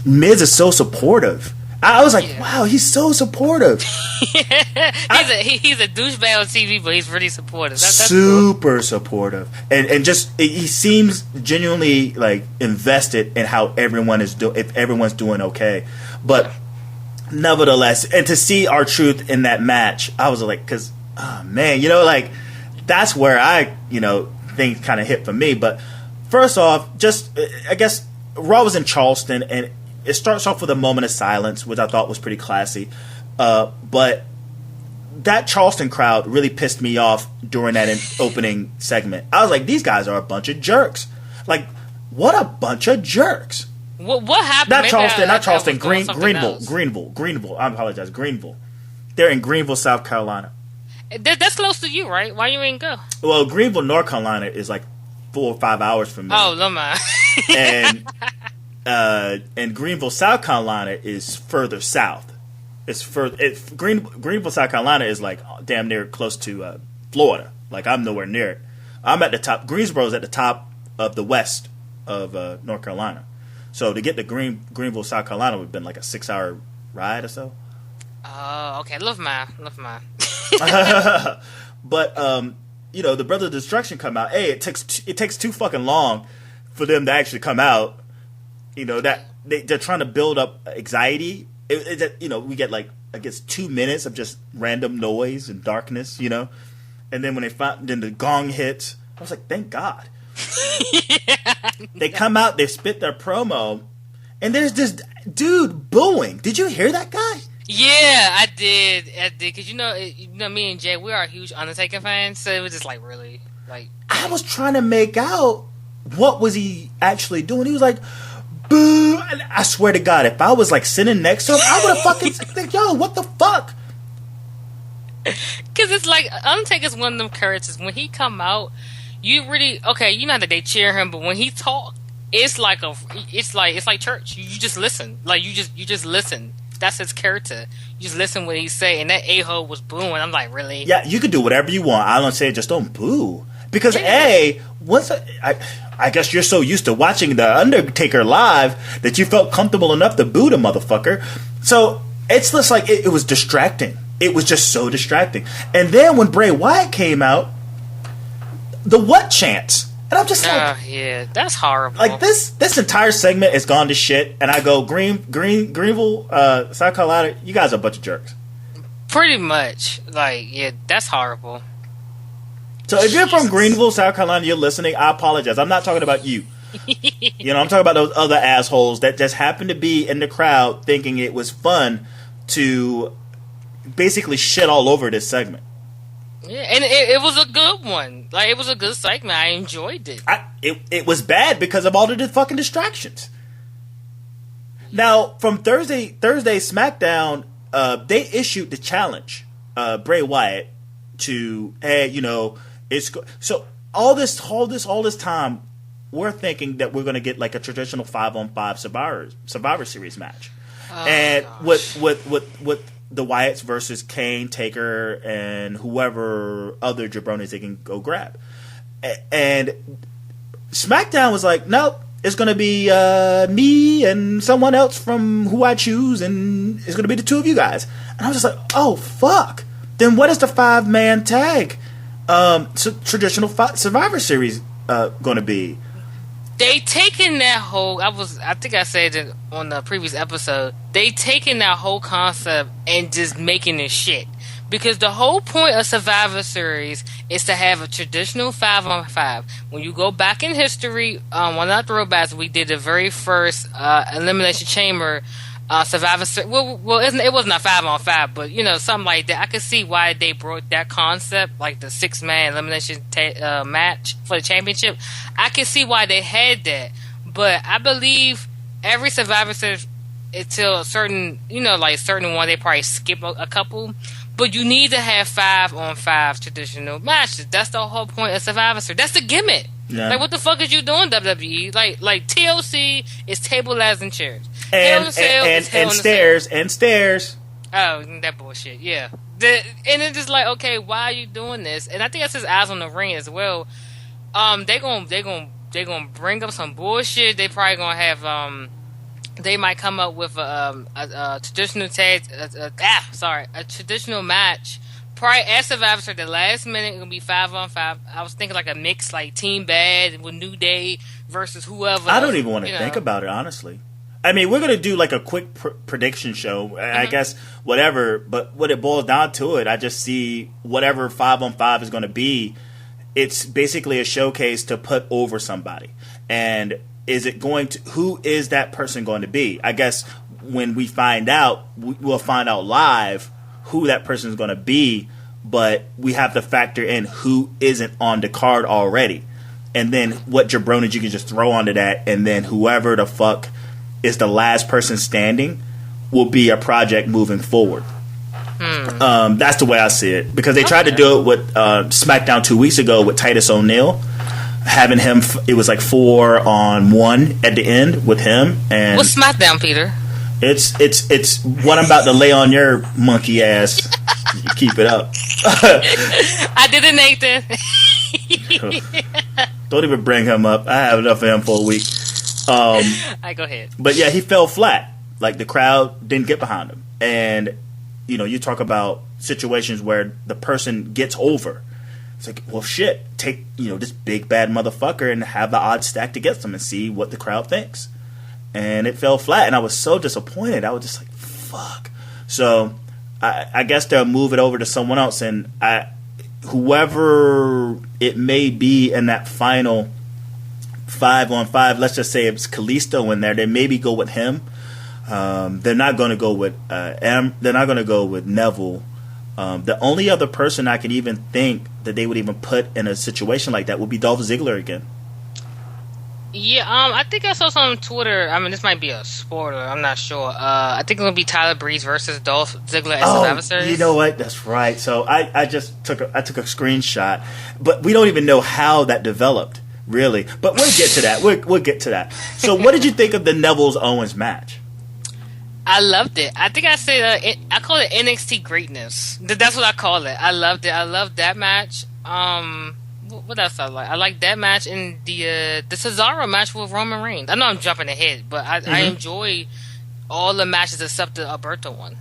Miz is so supportive. I was like, wow, he's so supportive. He's a douchebag on TV, but he's really supportive. That's super cool. Supportive, and just he seems genuinely like invested in how everyone is doing. If everyone's doing okay, but nevertheless, and to see R-Truth in that match, I was like, because man, like that's where I things kind of hit for me. But first off, just I guess Raw was in Charleston, and it starts off with a moment of silence, which I thought was pretty classy. But that Charleston crowd really pissed me off during that opening segment. I was like, these guys are a bunch of jerks. Like, what a bunch of jerks. What happened? Not Charleston. Greenville. I apologize. Greenville. They're in Greenville, South Carolina. That's close to you, right? Why you ain't go? Well, Greenville, North Carolina is like 4 or 5 hours from me. Oh, no man. And Greenville, South Carolina is further south. Greenville, South Carolina is like damn near close to Florida. Like I'm nowhere near it. I'm at the top. Greensboro's at the top of the west of North Carolina. So to get to Greenville, South Carolina would have been like a 6-hour ride or so. Oh, okay. Love mine. But the Brother of Destruction come out. Hey, it takes too fucking long for them to actually come out. That they're trying to build up anxiety. We get like I guess 2 minutes of just random noise and darkness, and then when then the gong hits, I was like, thank God. They come out, they spit their promo, and there's this dude booing. Did you hear that guy? Yeah, I did. Because me and Jay, we are huge Undertaker fans, so it was just like really like. I was trying to make out what was he actually doing. He was like, boo! And I swear to God, if I was like sitting next to him, I would have fucking think, yo, what the fuck? Because it's like Undertaker's one of them characters. When he come out, you really okay. You know that they cheer him, but when he talk, it's like church. You just listen, like you just listen. That's his character. You just listen what he say, and that a-hole was booing. I'm like, really? Yeah, you can do whatever you want. I don't say just don't boo. Because I guess you're so used to watching The Undertaker live that you felt comfortable enough to boo the motherfucker. So it's just like it was distracting. It was just so distracting. And then when Bray Wyatt came out, the what chants? And I'm just like, yeah, that's horrible. Like this entire segment has gone to shit. And I go, Greenville, South Carolina, you guys are a bunch of jerks. Pretty much. Like, yeah, that's horrible. So if you're from Greenville, South Carolina, you're listening, I apologize. I'm not talking about you. You know, I'm talking about those other assholes that just happened to be in the crowd thinking it was fun to basically shit all over this segment. Yeah, and it was a good one. Like, it was a good segment. I enjoyed it. It was bad because of all of the fucking distractions. Now, from Thursday SmackDown, they issued the challenge, Bray Wyatt, to, hey, you know, so all this time, we're thinking that we're going to get like a traditional 5-on-5 Survivor Series match, and with the Wyatts versus Kane, Taker, and whoever other jabronis they can go grab. And SmackDown was like, nope, it's going to be me and someone else from who I choose, and it's going to be the two of you guys. And I was just like, oh, fuck. Then what is the 5-man tag traditional Survivor Series going to be? They taken that whole. I think I said it on the previous episode. They taken that whole concept and just making it shit. Because the whole point of Survivor Series is to have a traditional 5-on-5. When you go back in history, one of the throwbacks, we did the very first Elimination Chamber Survivor Series. Well, it wasn't a 5-on-5, but you know, something like that. I could see why they brought that concept, like the 6-man elimination match for the championship. I can see why they had that, but I believe every Survivor Series until a certain, you know, like certain one, they probably skip a couple. But you need to have 5-on-5 traditional matches. That's the whole point of Survivor Series. That's the gimmick. Yeah. Like, what the fuck is you doing, WWE? Like TLC is table, ladders, and chairs. And stairs. Oh, that bullshit. Yeah. And it's just like, okay, why are you doing this? And I think that's his eyes on the ring as well. They gonna bring up some bullshit. They probably gonna have they might come up with a traditional a traditional match. Probably at Survivor Series, the last minute it's gonna be 5-on-5. I was thinking like a mix, like Team Bad with New Day versus whoever. I don't even want to think about it, honestly. I mean, we're gonna do like a quick prediction show, mm-hmm. I guess, whatever. But when it boils down to it, I just see whatever 5-on-5 is gonna be. It's basically a showcase to put over somebody, and is it going to? Who is that person going to be? I guess when we find out, we'll find out live who that person is going to be, but we have to factor in who isn't on the card already, and then what jabronis you can just throw onto that, and then whoever the fuck is the last person standing will be a project moving forward. That's the way I see it, because they tried to do it with SmackDown 2 weeks ago with Titus O'Neil, having him. It was like 4-on-1 at the end with him. And what's SmackDown, Peter? It's what I'm about to lay on your monkey ass. You keep it up. I did it, Nathan. Don't even bring him up. I have enough of him for a week. I go ahead. But yeah, he fell flat. Like, the crowd didn't get behind him. And you know, you talk about situations where the person gets over. It's like, well, shit, take, you know, this big bad motherfucker and have the odds stacked against him and see what the crowd thinks. And it fell flat, and I was so disappointed. I was just like, fuck. So I guess they'll move it over to someone else, and whoever it may be in that final 5-on-5, let's just say it's Kalisto in there, they maybe go with him. They're not going to go with they're not going to go with Neville. The only other person I could even think that they would even put in a situation like that would be Dolph Ziggler again. Yeah, I think I saw some on Twitter. I mean, this might be a spoiler. I'm not sure. I think it's gonna be Tyler Breeze versus Dolph Ziggler as his adversaries. You know what? That's right. So I took a screenshot, but we don't even know how that developed, really. But we'll get to that. We'll get to that. So, what did you think of the Neville's Owens match? I loved it. I think I said I call it NXT greatness. That's what I call it. I loved it. I loved that match. What else I like? I like that match and the Cesaro match with Roman Reigns. I know I'm jumping ahead, but I enjoy all the matches except the Alberto one.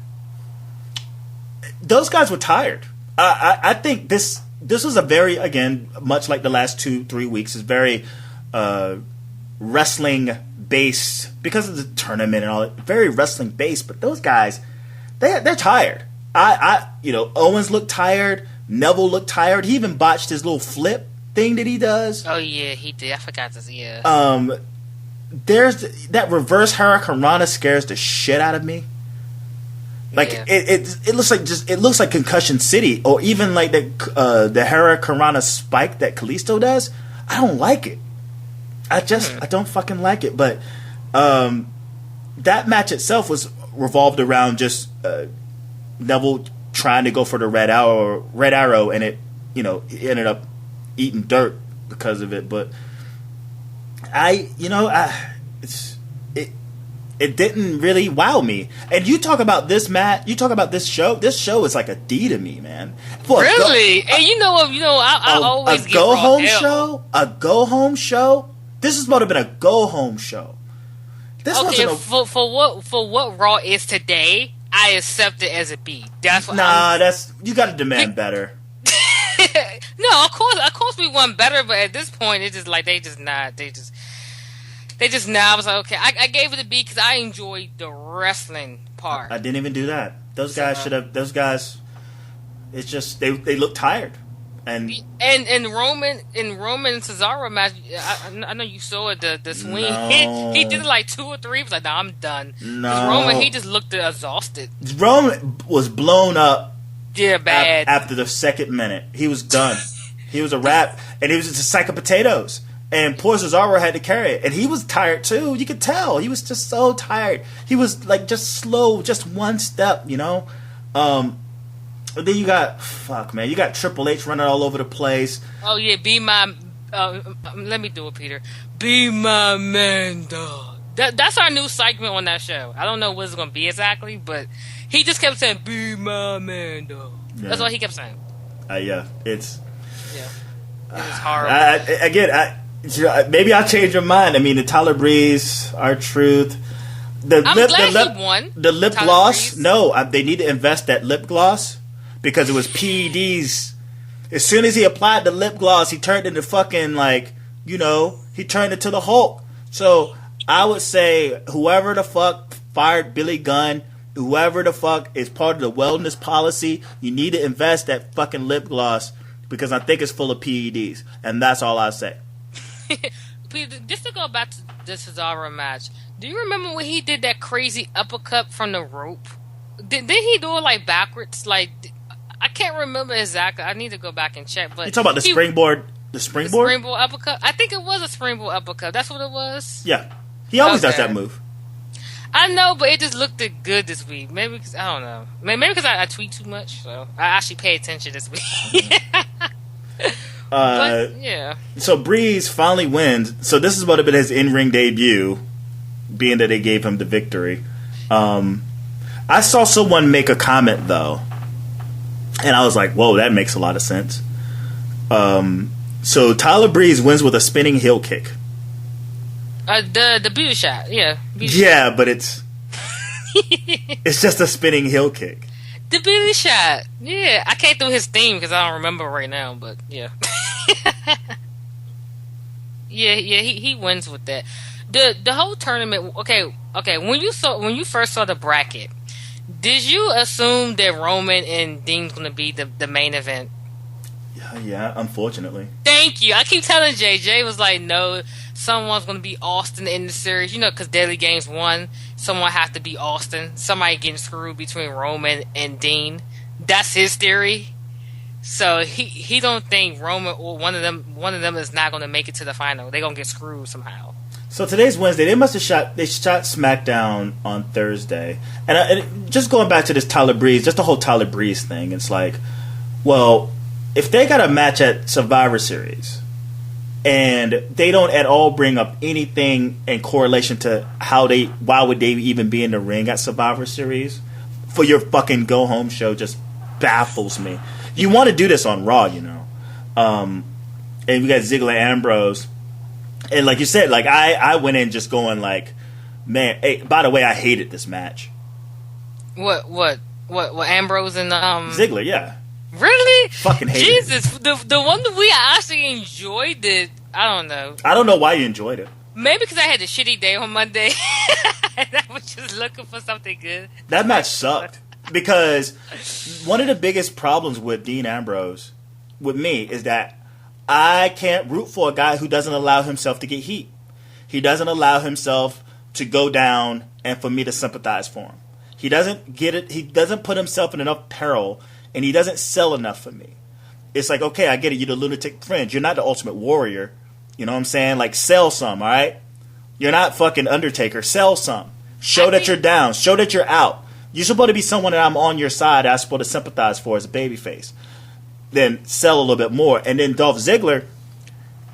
Those guys were tired. I think this was a very, again, much like the last 2-3 weeks, is very wrestling based because of the tournament and all that. Very wrestling based, but those guys, they're tired. Owens looked tired. Neville looked tired. He even botched his little flip thing that he does. Oh yeah, he did. I forgot this. Yeah. There's that reverse Hurricanrana scares the shit out of me. Like it looks like Concussion City, or even like the Hurricanrana spike that Kalisto does. I don't like it. I don't fucking like it. But that match itself was revolved around just Neville trying to go for the red arrow, and it ended up eating dirt because of it. But it didn't really wow me. And you talk about this match, you talk about this show. This show is like a D to me, man. Really? And I always get go home show. A go home show. This is about to have been a go home show. This wasn't for what Raw is today. I accept it as a B. That's what. You got to demand better. No, of course we want better, but at this point, it's just like they just not. I was like, okay, I gave it a B because I enjoyed the wrestling part. I didn't even do that. Those guys should have. Those guys, it's just they look tired. And Roman and Cesaro match, I know you saw it, the swing. No. He did it like 2 or 3. He was like, "Nah, I'm done." No, Roman, he just looked exhausted. Roman was blown up. Yeah, bad. After the second minute, he was done. He was a wrap, and he was just a sack of potatoes. And poor Cesaro had to carry it, and he was tired too. You could tell he was just so tired. He was like just slow, just one step, But then you got you got Triple H running all over the place. Oh yeah, be my. Let me do it, Peter. Be my man, dog. That's our new segment on that show. I don't know what it's gonna be exactly, but he just kept saying, "Be my man, dog." Yeah. That's all he kept saying. It's horrible. Maybe I'll change your mind. I mean, the Tyler Breeze, R-Truth. I'm glad he won. The lip Tyler gloss. Breeze. No, they need to invest that lip gloss because it was PEDs. As soon as he applied the lip gloss, he turned into fucking he turned into the Hulk. So I would say whoever the fuck fired Billy Gunn, whoever the fuck is part of the wellness policy, you need to invest that fucking lip gloss because I think it's full of PEDs, and that's all I say. Peter, just to go back to the Cesaro match, do you remember when he did that crazy uppercut from the rope? Did he do it like backwards? Like I can't remember exactly. I need to go back and check. But you talking about the springboard? The springboard? The springboard uppercut. I think it was a springboard uppercut. That's what it was. Yeah, he always does that move. I know, but it just looked good this week. Maybe because I don't know. Maybe because I tweet too much, so I actually pay attention this week. But, yeah. So Breeze finally wins. So this is about to be his in-ring debut, being that they gave him the victory. I saw someone make a comment though, and I was like, "Whoa, that makes a lot of sense." So Tyler Breeze wins with a spinning heel kick. The beauty shot, yeah. Yeah, but it's just a spinning heel kick. The beauty shot, yeah. I can't do his theme because I don't remember right now, but yeah. yeah. He wins with that. The whole tournament. Okay. When you first saw the bracket, did you assume that Roman and Dean's going to be the main event? Yeah. Unfortunately. Thank you. I keep telling Jay. Jay was like, no, someone's going to be Austin in the series. Because Deadly Games won. Someone has to be Austin. Somebody getting screwed between Roman and Dean. That's his theory. So he don't think Roman or one of them is not going to make it to the final. They're going to get screwed somehow. So today's Wednesday. They shot SmackDown on Thursday, and just going back to this Tyler Breeze, just the whole Tyler Breeze thing. It's like, well, if they got a match at Survivor Series, and they don't at all bring up anything in correlation to why would they even be in the ring at Survivor Series for your fucking go home show, just baffles me. You want to do this on Raw, you know, and we got Ziggler and Ambrose. And like you said, like I went in just going like, man. Hey, by the way, I hated this match. What Ambrose and Ziggler, yeah. Really? Fucking hated Jesus, it. The one that we actually enjoyed it. I don't know. I don't know why you enjoyed it. Maybe because I had a shitty day on Monday, and I was just looking for something good. That match sucked because one of the biggest problems with Dean Ambrose, with me, is that I can't root for a guy who doesn't allow himself to get heat. He doesn't allow himself to go down and for me to sympathize for him. He doesn't get it. He doesn't put himself in enough peril, and he doesn't sell enough for me. It's like, okay, I get it. You're the lunatic fringe. You're not the Ultimate Warrior. You know what I'm saying? Like, sell some, all right? You're not fucking Undertaker. Sell some. Show that you're down. Show that you're out. You're supposed to be someone that I'm on your side, I'm supposed to sympathize for as a babyface. Then sell a little bit more. And then Dolph Ziggler,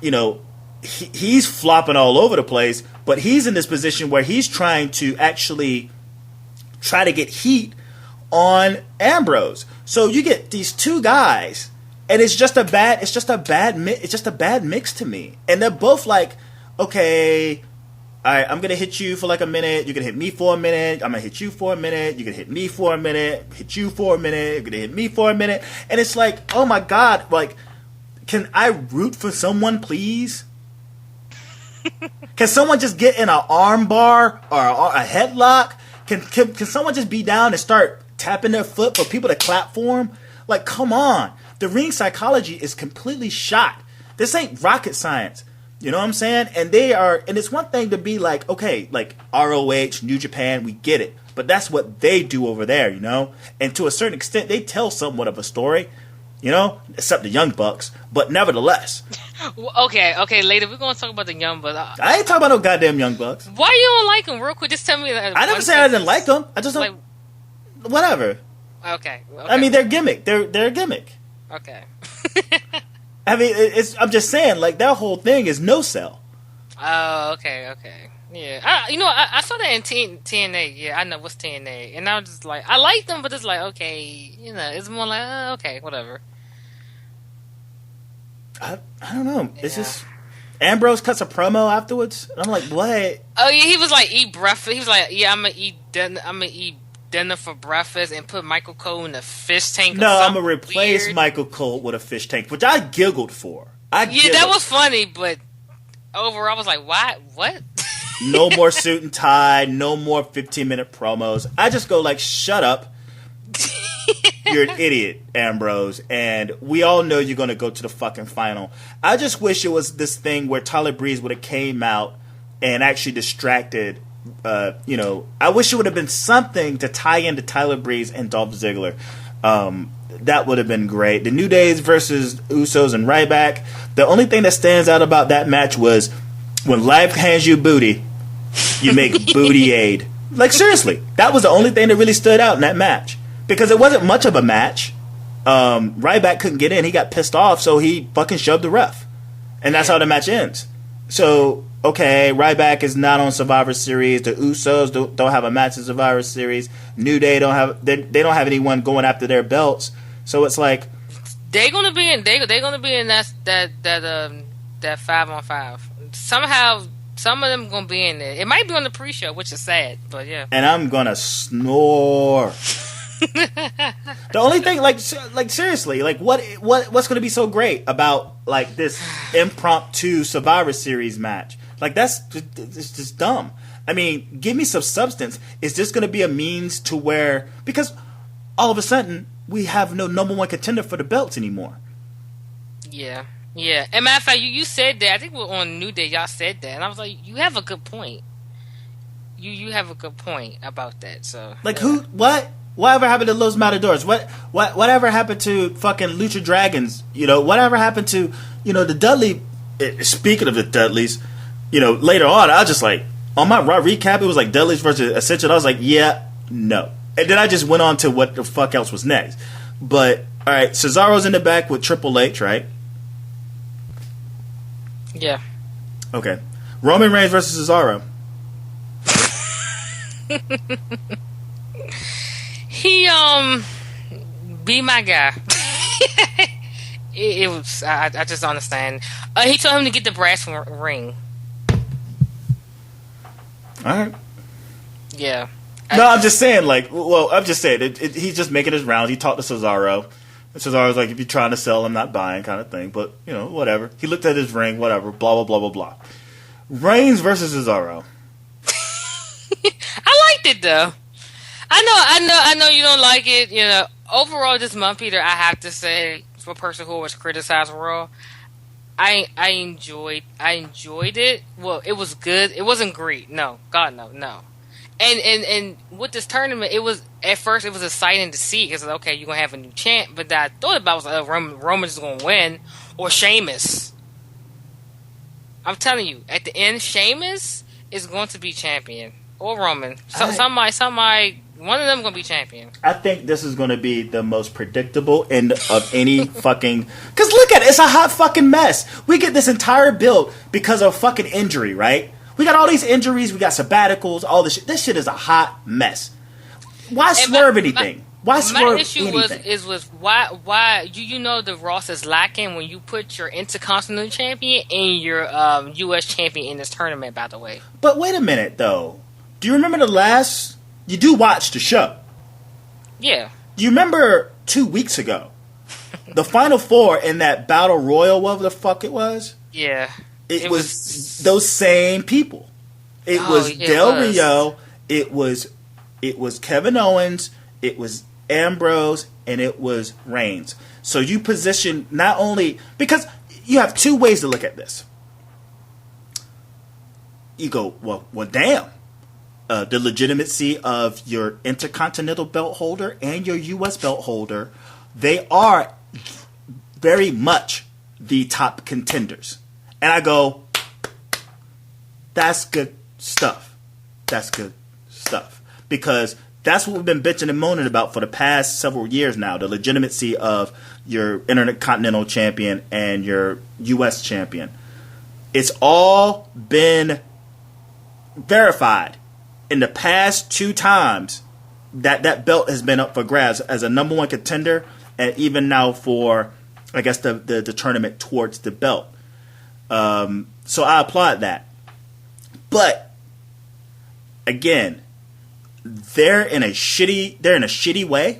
you know, he's flopping all over the place, but he's in this position where he's trying to actually try to get heat on Ambrose. So you get these two guys, and it's just a bad mix to me. And they're both like, okay, all right, I'm gonna hit you for like a minute. You're gonna hit me for a minute. I'm gonna hit you for a minute. You're gonna hit me for a minute. Hit you for a minute. You're gonna hit me for a minute. And it's like, oh my god, like, can I root for someone, please? Can someone just get in an arm bar or a headlock? Can someone just be down and start tapping their foot for people to clap for them? Like, come on. The ring psychology is completely shot. This ain't rocket science. You know what I'm saying? And it's one thing to be like, okay, like ROH, New Japan, we get it. But that's what they do over there, you know? And to a certain extent, they tell somewhat of a story, you know? Except the Young Bucks. But nevertheless. Okay, later we're going to talk about the Young Bucks. I ain't talking about no goddamn Young Bucks. Why you don't like them? Real quick, just tell me that. I never said I didn't like them. I just don't. Like, whatever. Okay. I mean, they're gimmick. They're a gimmick. Okay. I mean, I'm just saying, like, that whole thing is no sell. Oh, okay. Yeah. I saw that in TNA. Yeah, I know what's TNA. And I was just like, I like them, but it's like, okay, you know, it's more like, okay, whatever. I don't know. It's just Ambrose cuts a promo afterwards. And I'm like, what? Oh, yeah, he was like, eat breakfast. He was like, yeah, I'm going to eat dinner for breakfast and put Michael Cole in a fish tank. No, I'm gonna replace Michael Cole with a fish tank, which I giggled for. That was funny, but overall, I was like, what? No more suit and tie, no more 15-minute promos. I just go like, shut up. You're an idiot, Ambrose, and we all know you're gonna go to the fucking final. I just wish it was this thing where Tyler Breeze would have came out and actually distracted. I wish it would have been something to tie into Tyler Breeze and Dolph Ziggler. That would have been great. The New Days versus Usos and Ryback. The only thing that stands out about that match was when life hands you booty, you make booty aid. Like, seriously, that was the only thing that really stood out in that match. Because it wasn't much of a match. Ryback couldn't get in. He got pissed off, so he fucking shoved the ref. And that's how the match ends. So, okay, Ryback is not on Survivor Series. The Usos don't have a match in Survivor Series. New Day don't have anyone going after their belts. So it's like they're gonna be in that 5-on-5. Somehow some of them gonna be in there. It might be on the pre-show, which is sad, but yeah. And I'm gonna snore. The only thing, like seriously, like what's going to be so great about like this impromptu Survivor Series match? Like it's just dumb. I mean, give me some substance. Is this going to be a means to where, because all of a sudden we have no number one contender for the belts anymore? Yeah. And matter of fact, you said that. I think we're on New Day. Y'all said that, and I was like, you have a good point. You have a good point about that. So like, who? What? Whatever happened to Los Matadors? Whatever happened to fucking Lucha Dragons? You know, whatever happened to, you know, the Dudley? Speaking of the Dudleys, later on, I was just like, on my Raw recap, it was like Deadlift versus Ascension. I was like, yeah, no. And then I just went on to what the fuck else was next. But, all right, Cesaro's in the back with Triple H, right? Yeah. Okay. Roman Reigns versus Cesaro. He, be my guy. it was, I just don't understand. He told him to get the brass ring. All right. Yeah. No, I'm just saying, he's just making his rounds. He talked to Cesaro. And Cesaro's like, if you're trying to sell, I'm not buying, kind of thing. But, whatever. He looked at his ring, whatever, blah, blah, blah, blah, blah. Reigns versus Cesaro. I liked it, though. I know you don't like it. Overall, this month, Peter, I have to say, for a person who was criticizing Raw, I enjoyed it. Well, it was good. It wasn't great. No. God, no. And with this tournament, at first it was exciting to see because okay, you're gonna have a new champ. But I thought about was Roman's gonna win or Sheamus. I'm telling you, at the end, Sheamus is going to be champion or Roman. Somebody, one of them gonna be champion. I think this is gonna be the most predictable end of any fucking. Because look at it, it's a hot fucking mess. We get this entire build because of fucking injury, right? We got all these injuries. We got sabbaticals. All this shit. This shit is a hot mess. Why swerve anything? Why swerve anything? My issue was why you know the Ross is lacking when you put your Intercontinental Champion and your U.S. Champion in this tournament. By the way, but wait a minute though. Do you remember you do watch the show? Yeah. Do you remember 2 weeks ago the Final Four in that Battle Royal? Whatever the fuck it was. Yeah. It was those same people. It was Del Rio. It was Kevin Owens. It was Ambrose, and it was Reigns. So you position not only because you have two ways to look at this. You go, well, damn. The legitimacy of your Intercontinental belt holder and your U.S. belt holder, they are very much the top contenders. And I go, that's good stuff. That's good stuff. Because that's what we've been bitching and moaning about for the past several years now. The legitimacy of your Intercontinental champion and your U.S. champion. It's all been verified in the past 2 times that belt has been up for grabs as a number 1 contender. And even now for, I guess, the tournament towards the belt. So I applaud that. But again, they're in a shitty way.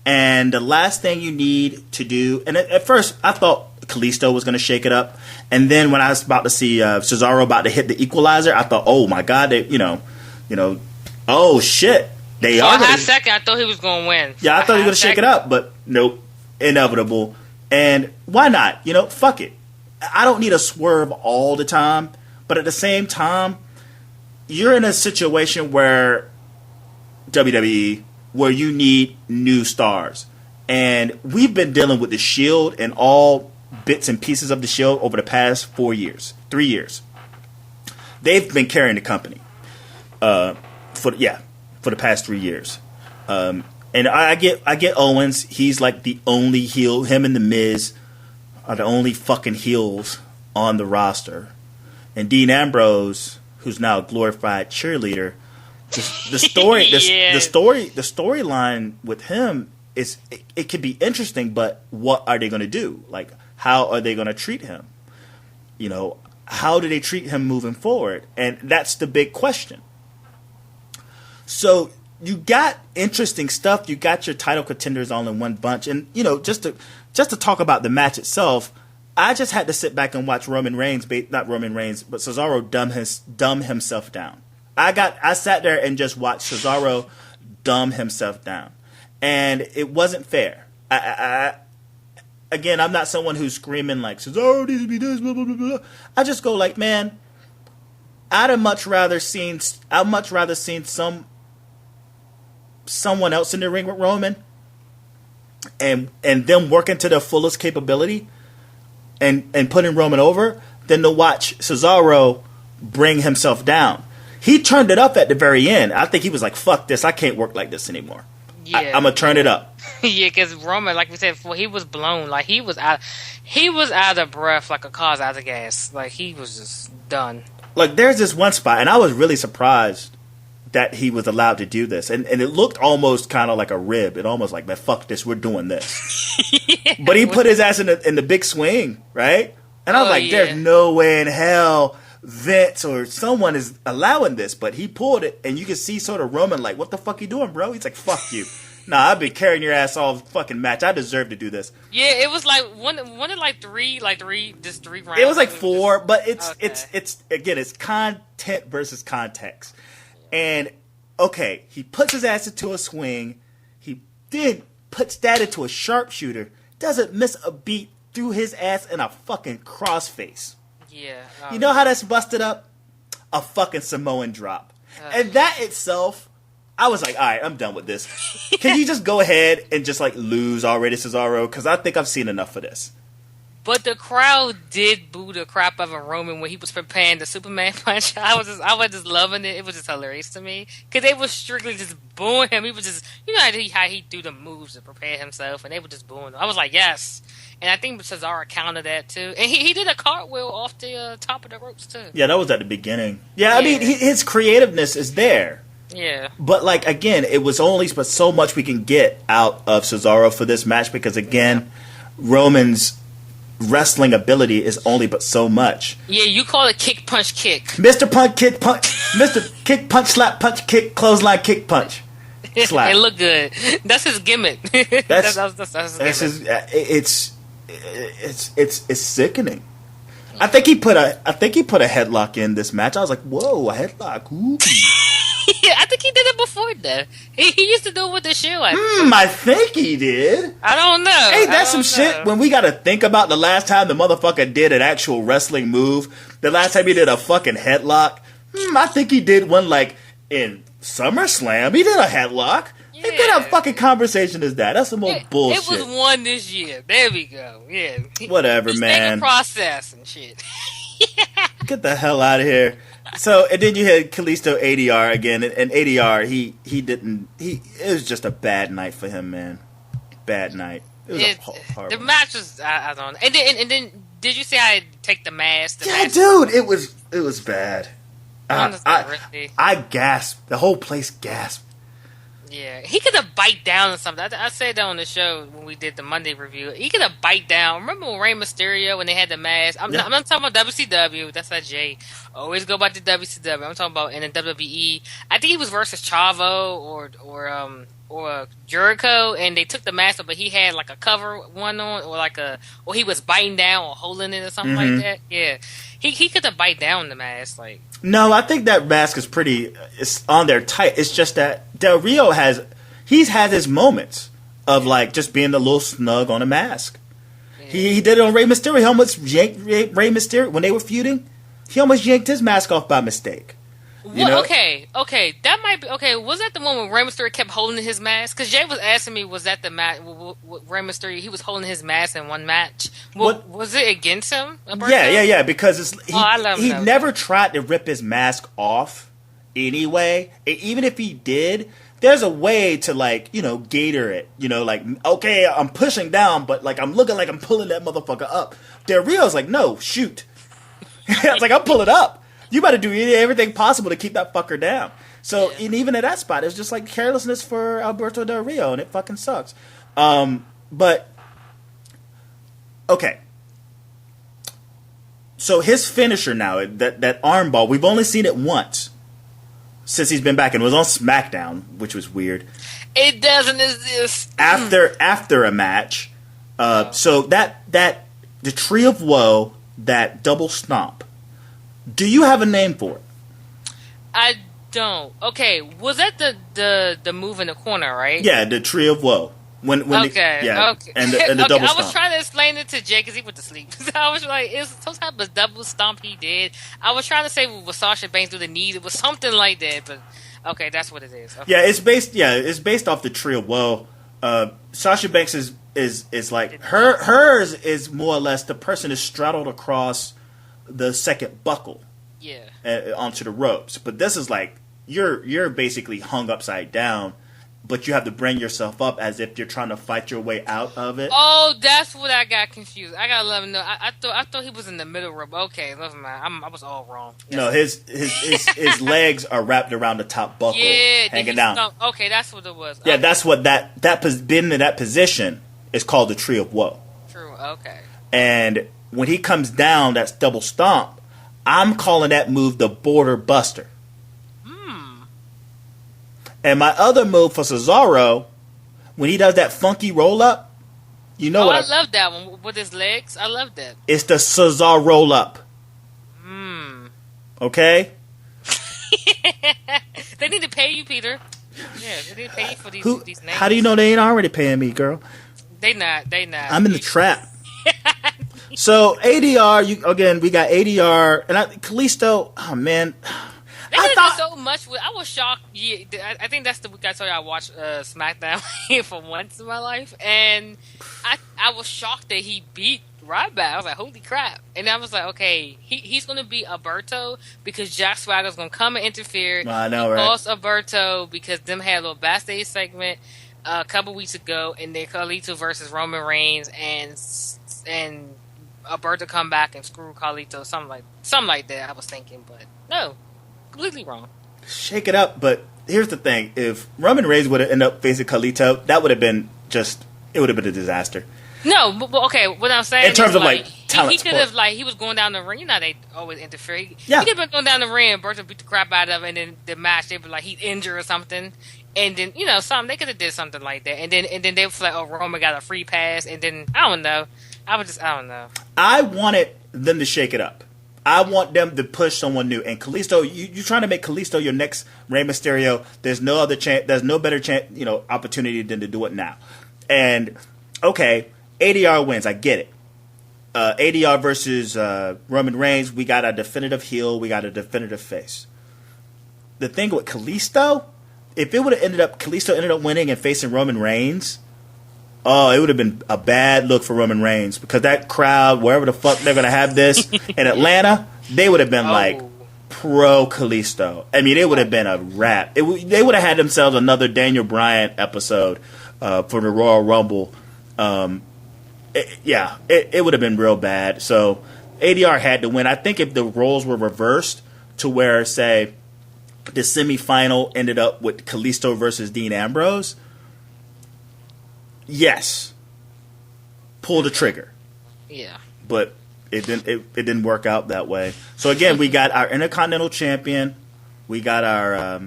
And the last thing you need to do, and at first I thought Kalisto was going to shake it up. And then when I was about to see Cesaro about to hit the equalizer, I thought, oh my God, oh shit. They are. For a hot second, I thought he was going to win. Yeah, I thought he was going to shake it up, but nope. Inevitable. And why not? Fuck it. I don't need a swerve all the time, but at the same time, you're in a situation where WWE, where you need new stars. And we've been dealing with the Shield and all bits and pieces of the Shield over the past 3 years. They've been carrying the company for the past 3 years. And I get Owens. He's like the only heel. Him and The Miz are the only fucking heels on the roster. And Dean Ambrose, who's now a glorified cheerleader, the storyline with him is it could be interesting, but what are they going to do? Like, how are they going to treat him? How do they treat him moving forward? And that's the big question. So you got interesting stuff. You got your title contenders all in one bunch, and just to talk about the match itself, I just had to sit back and watch Cesaro dumb himself down. I sat there and just watched Cesaro dumb himself down, and it wasn't fair. Again, I'm not someone who's screaming like Cesaro needs to be this, blah blah blah blah. I just go like, man, I'd much rather seen someone else in the ring with Roman, and them working to their fullest capability, and putting Roman over, than to watch Cesaro bring himself down. He turned it up at the very end. I think he was like, fuck this, I can't work like this anymore. Yeah. I'm going to turn it up. Yeah, because Roman, like we said before, he was blown. Like, he was out of breath, like a car's out of gas. Like, he was just done. Like, there's this one spot, and I was really surprised that he was allowed to do this. And it looked almost kind of like a rib. It almost like, man, fuck this, we're doing this. Yeah, but he put his ass in the big swing, right? And I was like, there's no way in hell Vince or someone is allowing this. But he pulled it, and you can see sort of Roman like, what the fuck you doing, bro? He's like, fuck you. Nah, I've been carrying your ass all fucking match. I deserve to do this. Yeah, it was like one of like three rounds. It was like 4, but it's again, it's content versus context. And okay, he puts his ass into a swing. He then puts that into a sharpshooter. Doesn't miss a beat. Threw his ass in a fucking crossface. Yeah. You know how that's busted up? A fucking Samoan drop. And that itself, I was like, all right, I'm done with this. Can you just go ahead and just like lose already, Cesaro? Because I think I've seen enough of this. But the crowd did boo the crap out of Roman when he was preparing the Superman punch. I was just loving it. It was just hilarious to me because they were strictly just booing him. He was just, you know how he do the moves to prepare himself, and they were just booing him. I was like, yes. And I think Cesaro countered that too, and he did a cartwheel off the top of the ropes too. Yeah, that was at the beginning. Yeah, I mean his creativeness is there. Yeah. But like again, it was only but so much we can get out of Cesaro for this match because again, Roman's wrestling ability is only but so much. Yeah, you call it kick punch kick. Mr. Punch kick punch, Mr. Kick punch slap punch kick clothesline kick punch. Slap. It looked good. That's his gimmick. That's his gimmick. It's sickening. I think he put a headlock in this match. I was like, whoa, a headlock. Ooh. Yeah, I think he did it before that. He used to do it with the shoe. I think he did. I don't know. Hey, that's some shit when we got to think about the last time the motherfucker did an actual wrestling move. The last time he did a fucking headlock. I think he did one like in SummerSlam. He did a headlock. Yeah. What kind of fucking conversation is that? That's some more bullshit. It was one this year. There we go. Yeah. Whatever, man. Process and shit. Get the hell out of here. So, and then you had Kalisto ADR again, and ADR, it was just a bad night for him, man. Bad night. It was horrible. The match was, I don't know. And then, did you see how I take the mask? Dude, it was bad. I gasped. The whole place gasped. Yeah, he could have bite down or something. I said that on the show when we did the Monday review. He could have bite down. Remember when Rey Mysterio when they had the mask? I'm not talking about WCW. That's not Jay. Always go back to WCW. I'm talking about in the WWE. I think he was versus Chavo or Jericho, and they took the mask off, but he had like a cover one on, or he was biting down or holding it or something like that. Yeah, he could have bite down the mask like. No, I think that mask is it's on there tight. It's just that Del Rio had his moments of like just being a little snug on a mask. Yeah. He did it on Rey Mysterio. He almost yanked Rey Mysterio when they were feuding. He almost yanked his mask off by mistake. Okay, that might be okay. Was that the one when Rey Mysterio kept holding his mask? Because Jay was asking me, was that the match? Rey Mysterio, he was holding his mask in one match. Was it against him? Yeah. Because he never tried to rip his mask off anyway. Even if he did, there's a way to gator it. Okay, I'm pushing down, but I'm looking like I'm pulling that motherfucker up. Del Rio's like, no, shoot. It's like, I'll pull it up. You better do everything possible to keep that fucker down. So, and even at that spot, it's just like carelessness for Alberto Del Rio, and it fucking sucks. But, okay. So his finisher now, that armbar, we've only seen it once since he's been back, and it was on SmackDown, which was weird. It doesn't exist. After a match. So the Tree of Woe, that double stomp, do you have a name for it? I don't. Okay, was that the move in the corner, right? Yeah, the Tree of Woe. Okay. And the double stomp. I was trying to explain it to Jay because he went to sleep. I was like, it's some type of double stomp he did. I was trying to say with Sasha Banks through the knees. It was something like that, but okay, that's what it is. Okay. Yeah, it's based off the Tree of Woe. Sasha Banks is like hers is more or less the person is straddled across the second buckle. onto the ropes. But this is like you're basically hung upside down, but you have to bring yourself up as if you're trying to fight your way out of it. Oh, that's what I got confused. I gotta let him know. I thought he was in the middle rope. Okay, never mind. I was all wrong. Yes. No, his legs are wrapped around the top buckle, hanging down. Okay, that's what it was. Yeah, okay. that's what being in that position is called the Tree of Woe. True. Okay. And when he comes down, that's double stomp. I'm calling that move the Border Buster. And my other move for Cesaro, when he does that funky roll up, you know what? I love that one with his legs. I love that. It's the Cesaro roll up. Okay? They need to pay you, Peter. Yeah, they need to pay you for these names. How do you know they ain't already paying me, girl? They not. I'm in the trap. So ADR, we got ADR and Kalisto. Oh man. They could have done so much with. I was shocked. Yeah, I think that's the week I told you I watched SmackDown for once in my life, and I was shocked that he beat Ryback. I was like, holy crap! And I was like, okay, he's going to beat Alberto because Jack Swagger's going to come and interfere. I know, right? Lost Alberto because them had a little backstage segment a couple weeks ago, and then Carlito versus Roman Reigns, and Alberto come back and screw Carlito, something like that. I was thinking, but no. Completely wrong. Shake it up, but here's the thing: if Roman Reigns would have ended up facing Carlito, that would have been a disaster. No, but okay. What I'm saying in terms of talent, he could have he was going down the ring. You know they always interfere. He could have been going down the ring, and Berto beat the crap out of him, and then the match they were like he's injured or something, and then they could have did something like that, and then they were like, oh, Roman got a free pass, and then I don't know. I don't know. I wanted them to shake it up. I want them to push someone new. And Kalisto, you're trying to make Kalisto your next Rey Mysterio. There's no other chance. There's no better chance, opportunity than to do it now. And okay, ADR wins. I get it. ADR versus Roman Reigns. We got a definitive heel. We got a definitive face. The thing with Kalisto, if it would have Kalisto ended up winning and facing Roman Reigns. Oh, it would have been a bad look for Roman Reigns because that crowd, wherever the fuck they're going to have this in Atlanta, they would have been like pro Kalisto. I mean, it would have been a wrap. They would have had themselves another Daniel Bryan episode for the Royal Rumble. It would have been real bad. So ADR had to win. I think if the roles were reversed to where, say, the semifinal ended up with Kalisto versus Dean Ambrose, yes, pull the trigger. Yeah, but it didn't work out that way. So again, we got our Intercontinental Champion, we got our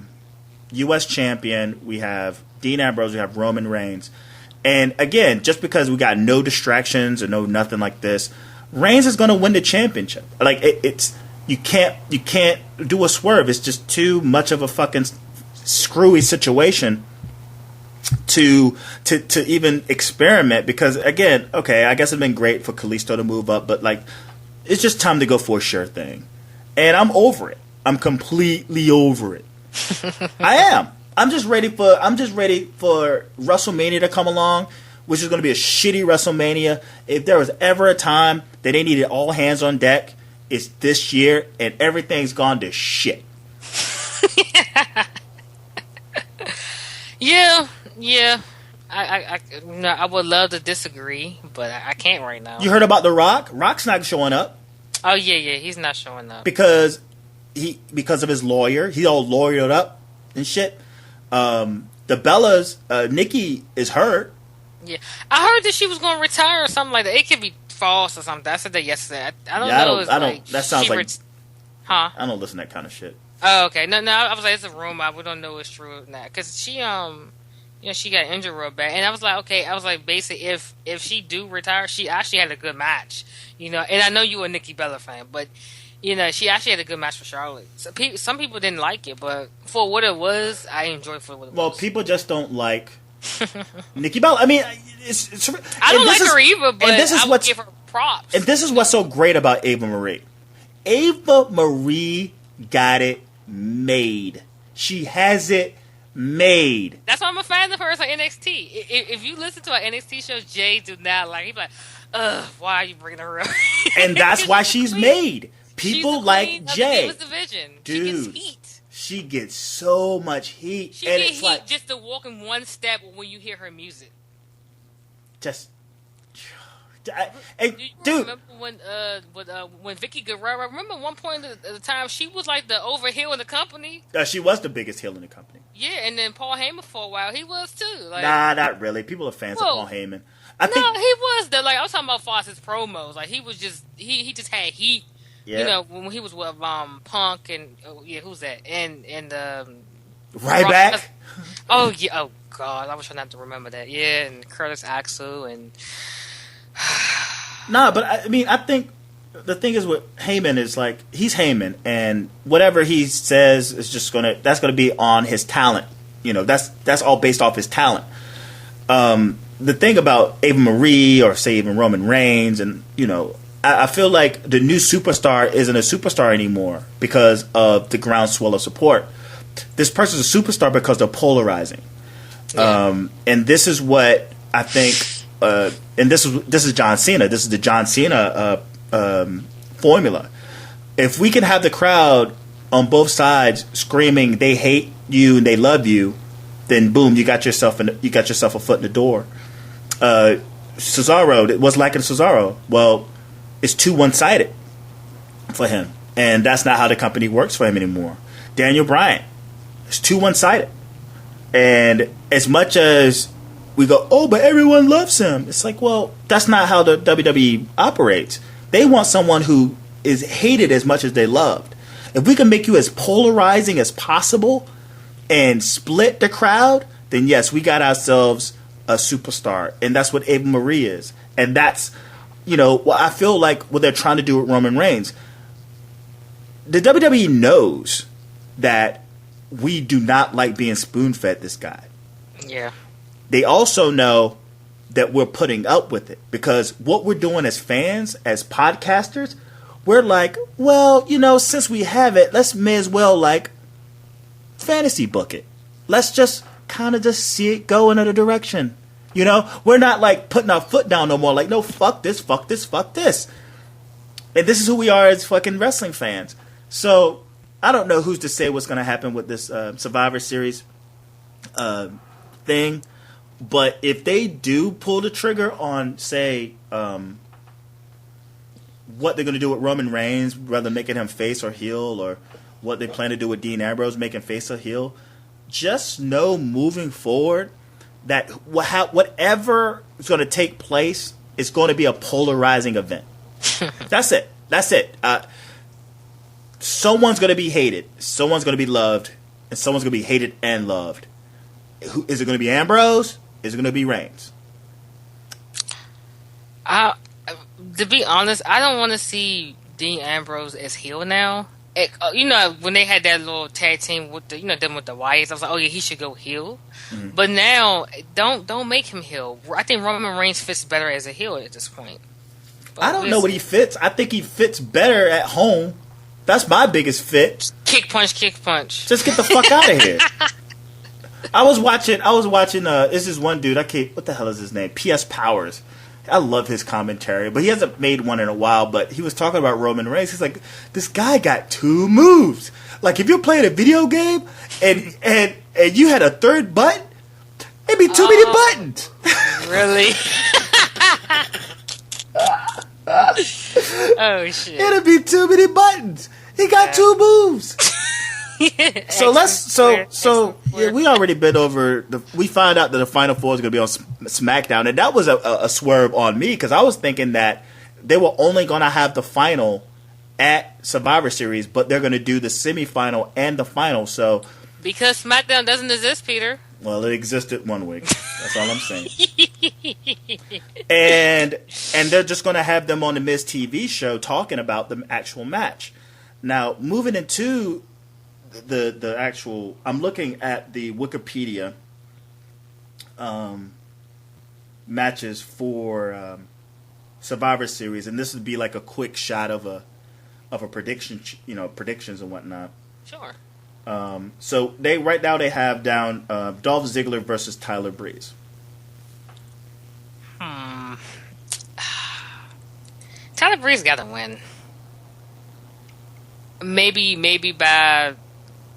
U.S. Champion, we have Dean Ambrose, we have Roman Reigns, and again, just because we got no distractions or no nothing like this, Reigns is going to win the championship. Like it's you can't do a swerve. It's just too much of a fucking screwy situation to even experiment, because again, okay, I guess it'd been great for Kalisto to move up, but like it's just time to go for a sure thing. And I'm over it. I'm completely over it. I am. I'm just ready for WrestleMania to come along, which is going to be a shitty WrestleMania. If there was ever a time that they needed all hands on deck, it's this year, and everything's gone to shit. Yeah. I would love to disagree, but I can't right now. You heard about The Rock? Rock's not showing up. Oh yeah, he's not showing up because of his lawyer. He's all lawyered up and shit. The Bellas, Nikki is hurt. Yeah, I heard that she was going to retire or something like that. It could be false or something. I said that yesterday. I don't know. That sounds like. Huh? I don't listen to that kind of shit. Oh, okay. No. I was like, it's a rumor. We don't know if it's true or not. Because she she got injured real bad, and I was like, okay. I was like, basically, if she do retire, she actually had a good match, And I know you a Nikki Bella fan, but she actually had a good match for Charlotte. So some people didn't like it, but for what it was, I enjoyed it for what it was. Well, people just don't like Nikki Bella. I mean, it's I don't like her either, but I would give her props. And this is what's so great about Ava Marie. Ava Marie got it made. She has it made. That's why I'm a fan of hers on NXT. If you listen to our NXT shows, Jay do not like. He's like, ugh, why are you bringing her up? And that's why she's made. people like Jay. Of the Divas division. Dude, she gets heat. She gets so much heat. She and gets it's heat like, just to walk in one step when you hear her music. Just, Hey, dude. Remember when Vicky Guerrero? Remember one point at the time she was like the over heel in the company. She was the biggest heel in the company. Yeah, and then Paul Heyman for a while he was too. Like, nah, not really. People are fans of Paul Heyman. I think he was though. Like I was talking about Foster's promos. Like he was just he just had heat. Yeah. You know when he was with Punk and who's that and Ryback. Oh yeah. Oh God, I was trying not to remember that. Yeah, and Curtis Axel and. Nah, but I mean, I think the thing is with Heyman is like he's Heyman, and whatever he says is just that's gonna be on his talent. You know, that's all based off his talent. The thing about Ava Marie or say even Roman Reigns, and you know, I feel like the new superstar isn't a superstar anymore because of the groundswell of support. This person's a superstar because they're polarizing, and this is what I think. And this is John Cena. This is the John Cena formula. If we can have the crowd on both sides screaming they hate you and they love you, then boom, you got yourself a foot in the door. Cesaro, it was like in Cesaro. Well, it's too one-sided for him, and that's not how the company works for him anymore. Daniel Bryan, it's too one-sided, and as much as we go, oh, but everyone loves him. It's like, well, that's not how the WWE operates. They want someone who is hated as much as they loved. If we can make you as polarizing as possible and split the crowd, then yes, we got ourselves a superstar. And that's what Ava Marie is. And that's, you know, well, I feel like what they're trying to do with Roman Reigns. The WWE knows that we do not like being spoon-fed this guy. Yeah. They also know that we're putting up with it because what we're doing as fans, as podcasters, we're like, well, you know, since we have it, let's may as well like fantasy book it. Let's just kind of just see it go in another direction. You know, we're not like putting our foot down no more. Like, no, fuck this, fuck this, fuck this. And this is who we are as fucking wrestling fans. So I don't know who's to say what's going to happen with this Survivor Series thing. But if they do pull the trigger on, say, what they're going to do with Roman Reigns, whether making him face or heel, or what they plan to do with Dean Ambrose, making face or heel, just know moving forward that whatever is going to take place is going to be a polarizing event. That's it. That's it. Someone's going to be hated. Someone's going to be loved. And someone's going to be hated and loved. Is it going to be Ambrose? Is it going to be Reigns? To be honest, I don't want to see Dean Ambrose as heel now. You know, when they had that little tag team with the, them with the Wyatts, I was like, oh yeah, he should go heel. Mm-hmm. But now, don't make him heel. I think Roman Reigns fits better as a heel at this point. But I don't know what he fits. I think he fits better at home. That's my biggest fit. Kick punch, kick punch. Just get the fuck out of here. I was watching this is one dude, what the hell is his name? PS Powers. I love his commentary, but he hasn't made one in a while, but he was talking about Roman Reigns. He's like, this guy got 2 moves. Like, if you're playing a video game and you had a third button, it'd be too many buttons. Really? Oh, shit. It'd be too many buttons. He got 2 moves. So we already been over we found out that the Final Four is going to be on SmackDown, and that was a swerve on me because I was thinking that they were only going to have the final at Survivor Series, but they're going to do the semifinal and the final. So because SmackDown doesn't exist, Peter. Well, it existed one week. That's all I'm saying. and they're just going to have them on the Miz TV show talking about the actual match. Now, moving into the actual, I'm looking at the Wikipedia matches for Survivor Series, and this would be like a quick shot of a prediction, predictions and whatnot. Sure. So right now they have down Dolph Ziggler versus Tyler Breeze. Tyler Breeze got to win. maybe by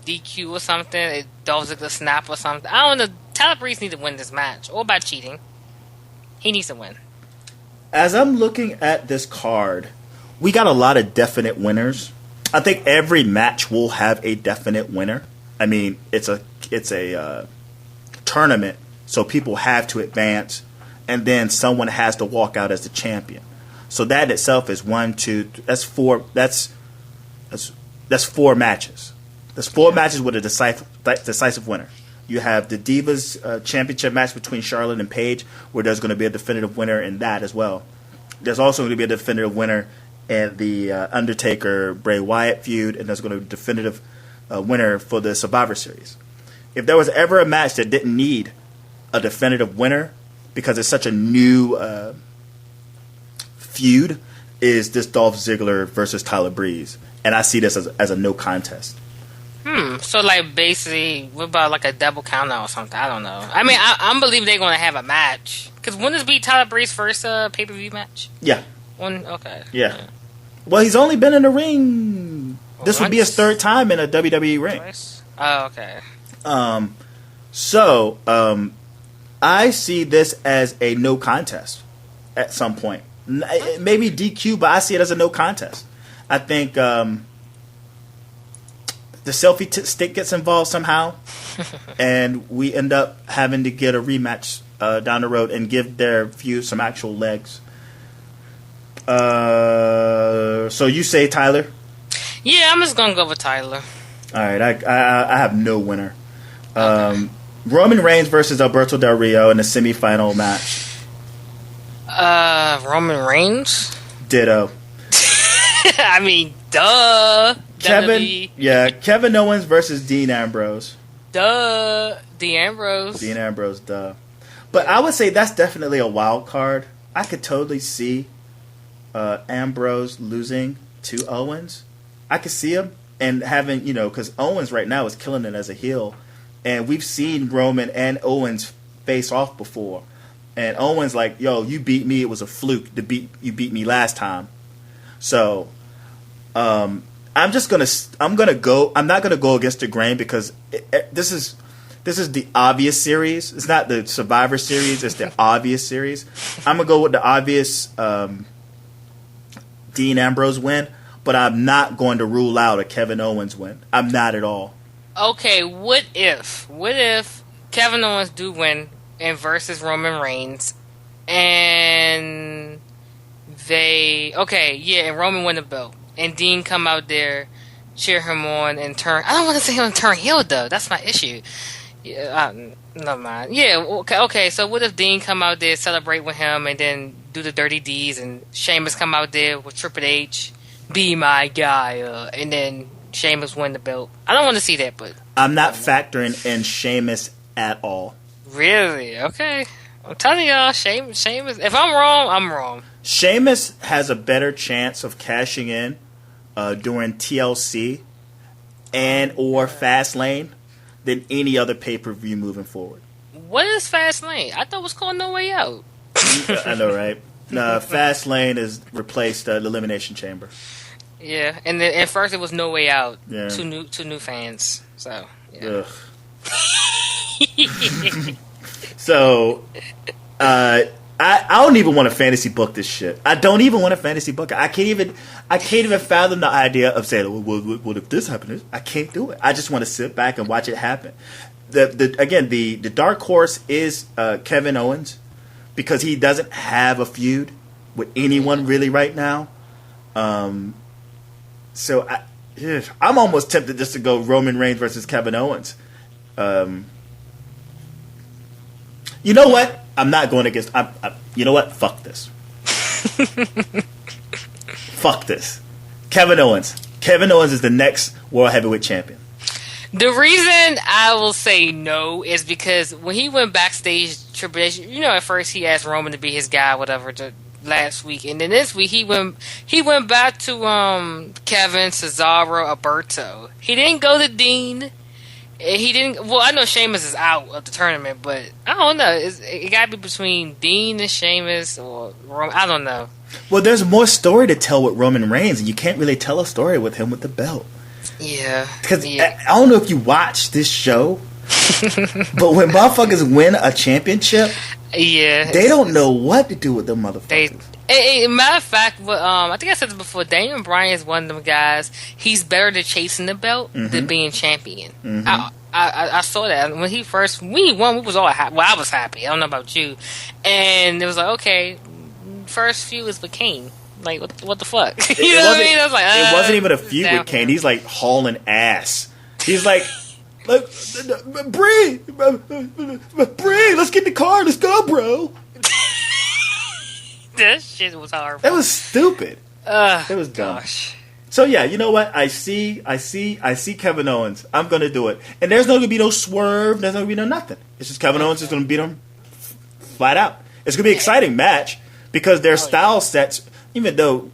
DQ or something. Dolph Ziggler snap or something. I don't know. Tyler Breeze needs to win this match, or by cheating. He needs to win. As I'm looking at this card, we got a lot of definite winners. I think every match will have a definite winner. I mean, it's a tournament, so people have to advance, and then someone has to walk out as the champion. So that in itself is 1, 2. That's four. That's 4 matches. There's 4 matches with a decisive winner. You have the Divas Championship match between Charlotte and Paige, where there's going to be a definitive winner in that as well. There's also going to be a definitive winner in the Undertaker Bray Wyatt feud, and there's going to be a definitive winner for the Survivor Series. If there was ever a match that didn't need a definitive winner because it's such a new feud, is this Dolph Ziggler versus Tyler Breeze, and I see this as a no contest. So, like, basically, what about, like, a double countout or something? I don't know. I mean, I'm believing they're going to have a match. Because wouldn't this be Tyler Breeze's first pay-per-view match? Yeah. Okay. Yeah. Well, he's only been in the ring. This would be his 3rd time in a WWE ring. Twice? Oh, okay. So, I see this as a no contest at some point. Maybe DQ, but I see it as a no contest. I think... the selfie stick gets involved somehow, and we end up having to get a rematch down the road and give their feud some actual legs. So you say Tyler? Yeah, I'm just gonna go with Tyler. All right, I have no winner. Okay. Roman Reigns versus Alberto Del Rio in the semifinal match. Roman Reigns? Ditto. I mean, duh. Kevin Owens versus Dean Ambrose. Duh. Dean Ambrose, duh. But I would say that's definitely a wild card. I could totally see Ambrose losing to Owens. I could see him and having, because Owens right now is killing it as a heel. And we've seen Roman and Owens face off before. And Owens like, yo, you beat me. It was a fluke. You beat me last time. So, I'm not gonna go against the grain because this is the obvious series. It's not the Survivor Series. It's the obvious series. I'm gonna go with the obvious Dean Ambrose win, but I'm not going to rule out a Kevin Owens win. I'm not at all. Okay, what if Kevin Owens do win and versus Roman Reigns, and and Roman win the belt. And Dean come out there, cheer him on, and turn... I don't want to say him turn heel, though. That's my issue. Yeah, never mind. Yeah, okay, so what if Dean come out there, celebrate with him, and then do the dirty deeds, and Sheamus come out there with Triple H, be my guy, and then Sheamus win the belt? I don't want to see that, but... I'm not factoring in Sheamus at all. Really? Okay. I'm telling y'all, Sheamus... If I'm wrong, I'm wrong. Sheamus has a better chance of cashing in during TLC and or Fastlane than any other pay-per-view moving forward. What is Fastlane? I thought it was called No Way Out. I know, right? Fastlane has replaced the Elimination Chamber. Yeah, and at first it was No Way Out. Yeah. Two new fans. So, yeah. Ugh. So, I don't even want to fantasy book this shit. I don't even want to fantasy book it. I can't even fathom the idea of saying, well, if this happens, I can't do it. I just want to sit back and watch it happen. The dark horse is Kevin Owens because he doesn't have a feud with anyone really right now. So I'm almost tempted just to go Roman Reigns versus Kevin Owens. You know what? I'm not going against... you know what? Fuck this. Fuck this. Kevin Owens. Kevin Owens is the next World Heavyweight Champion. The reason I will say no is because when he went backstage, Triple H, at first he asked Roman to be his guy, whatever, last week. And then this week he went back to Kevin, Cesaro, Alberto. He didn't go to Dean. He didn't. Well, I know Sheamus is out of the tournament, but I don't know. It got to be between Dean and Sheamus or Roman. I don't know. Well, there's more story to tell with Roman Reigns, and you can't really tell a story with him with the belt. Yeah. Because I don't know if you watch this show, but when motherfuckers win a championship, they don't know what to do with them motherfuckers. Matter of fact, I think I said this before. Daniel Bryan is one of them guys. He's better at chasing the belt than being champion. I saw that when he won. We was all happy. Well, I was happy. I don't know about you. And it was like, okay, first feud is with Kane. Like, what the fuck? You know what I mean? I was like, it wasn't even a feud with Kane. He's like hauling ass. He's like, Bree, let's get in the car. Let's go, bro. That shit was horrible. That was stupid. It was dumb. Gosh. So yeah, you know what? I see Kevin Owens. I'm gonna do it, and there's not gonna be no swerve. There's not gonna be no nothing. It's just Kevin Owens is gonna beat him flat out. It's gonna be an exciting match because their style sets. Even though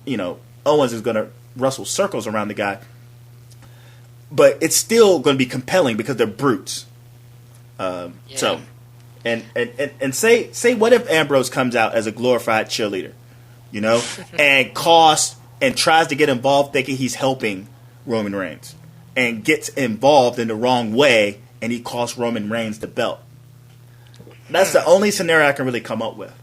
Owens is gonna wrestle circles around the guy, but it's still gonna be compelling because they're brutes. So. And say what if Ambrose comes out as a glorified cheerleader, and tries to get involved thinking he's helping Roman Reigns and gets involved in the wrong way and he costs Roman Reigns the belt. That's the only scenario I can really come up with.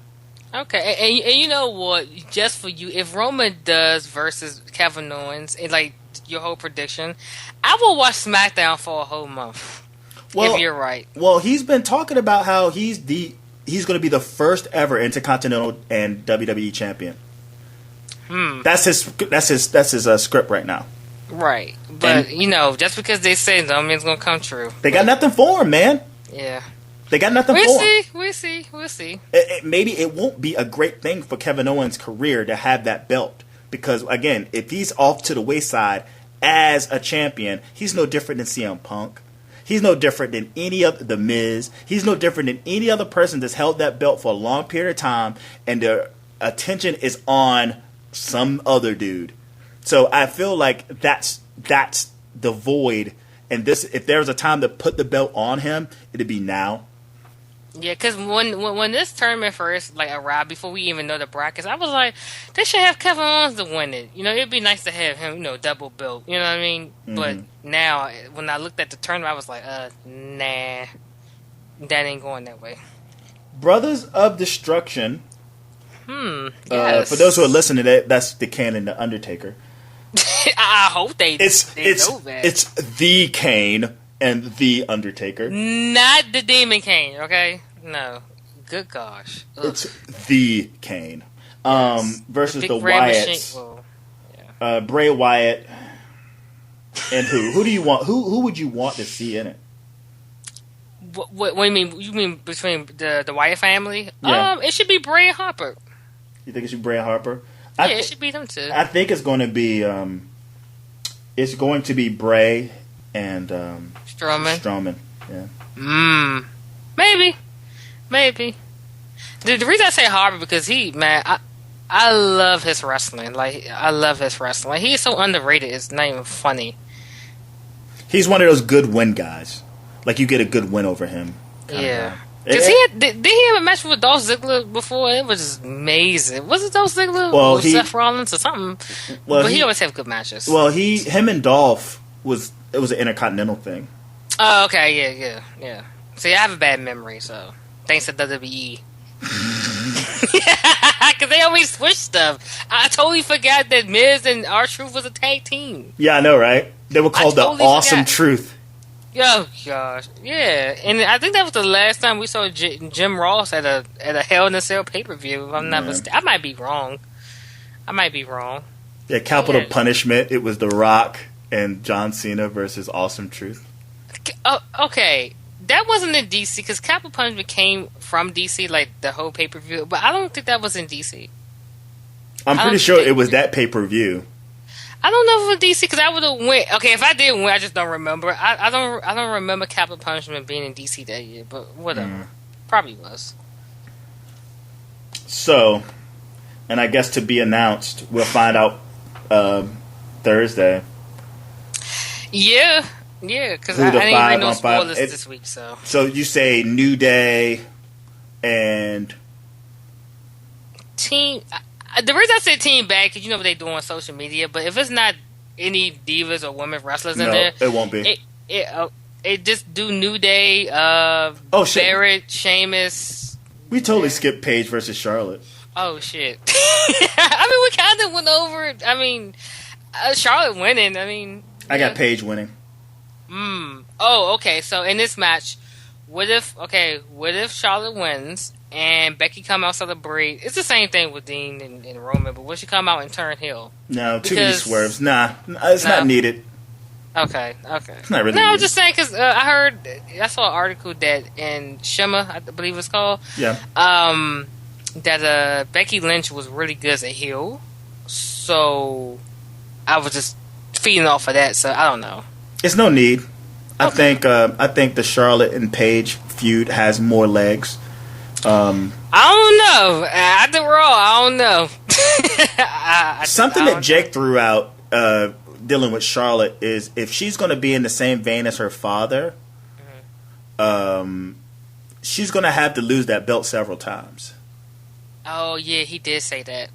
Okay, and you know what? Just for you, if Roman does versus Kevin Owens, and like your whole prediction, I will watch SmackDown for a whole month. Well, if you're right. Well, he's been talking about how he's going to be the first ever Intercontinental and WWE champion. That's his script right now. Right, but just because they say it, don't mean it's gonna come true. They got nothing for him, man. Yeah, they got nothing for him. We'll see. Maybe it won't be a great thing for Kevin Owens' career to have that belt because again, if he's off to the wayside as a champion, he's no different than CM Punk. He's no different than any other, The Miz. He's no different than any other person that's held that belt for a long period of time, and their attention is on some other dude. So I feel like that's the void. And if there's a time to put the belt on him, it'd be now. Yeah, because when this tournament first arrived, before we even know the brackets, I was like, they should have Kevin Owens to win it. It'd be nice to have him, double belt. You know what I mean? But now, when I looked at the tournament, I was like, nah, that ain't going that way. Brothers of Destruction. Yes. For those who are listening, that's the Kane and the Undertaker. I hope they know that. It's the Kane and the Undertaker. Not the Demon Kane, okay? No. Good gosh. Ugh. It's the Kane. Versus the Wyatts. Bray Wyatt. And who? Who do you want? Who would you want to see in it? What do you mean? You mean between the Wyatt family? Yeah. It should be Bray and Harper. You think it should be Bray and Harper? It should be them too. I think it's going to be Bray and Strowman. Yeah. Maybe. The reason I say Harper because I love his wrestling. I love his wrestling. He's so underrated. It's not even funny. He's one of those good win guys. You get a good win over him. Yeah. Cause did he have a match with Dolph Ziggler before? It was just amazing. Was it Dolph Ziggler or Seth Rollins or something? But he always have good matches. Well, him and Dolph was an Intercontinental thing. Oh, okay, yeah. See, I have a bad memory, so thanks to WWE. Because they always switch stuff. I totally forgot that Miz and R-Truth was a tag team. Yeah, I know, right? They were called the Awesome Truth. Oh gosh, yeah, and I think that was the last time we saw Jim Ross at a Hell in a Cell pay-per-view. If I'm not mistaken, I might be wrong. Yeah, Capital Punishment. It was The Rock and John Cena versus Awesome Truth. Okay, that wasn't in DC because Capital Punishment came from DC, the whole pay-per-view. But I don't think that was in DC. I'm pretty sure it was that pay-per-view. I don't know if it was DC because I would have went. Okay, if I did win, I just don't remember. I don't remember Capital Punishment being in DC that year, but whatever. Probably was. So, and I guess to be announced, we'll find out Thursday. Yeah, because I didn't read no spoilers this week. So you say New Day and Team. The reason I say team bad, because you know what they do on social media, but if it's not any divas or women wrestlers in there, it won't be. It just do New Day, Barrett, Sheamus. We totally skipped Paige versus Charlotte. Oh shit! I mean, we kind of went over it. I mean, Charlotte winning. I mean, I got Paige winning. Oh, okay. So in this match, what if Charlotte wins and Becky come out celebrate? It's the same thing with Dean and Roman, but what she come out and turn heel? No, too many swerves. Nah, it's not needed. Okay. It's not really. No, needed. I'm just saying because I saw an article that in Shimmer, I believe it's called. Yeah. That Becky Lynch was really good as a heel, so I was just feeding off of that. So I don't know. It's no need. I think the Charlotte and Paige feud has more legs. I don't know. After all, I don't know. Something that Jake threw out dealing with Charlotte is if she's going to be in the same vein as her father, she's going to have to lose that belt several times. Oh yeah, he did say that.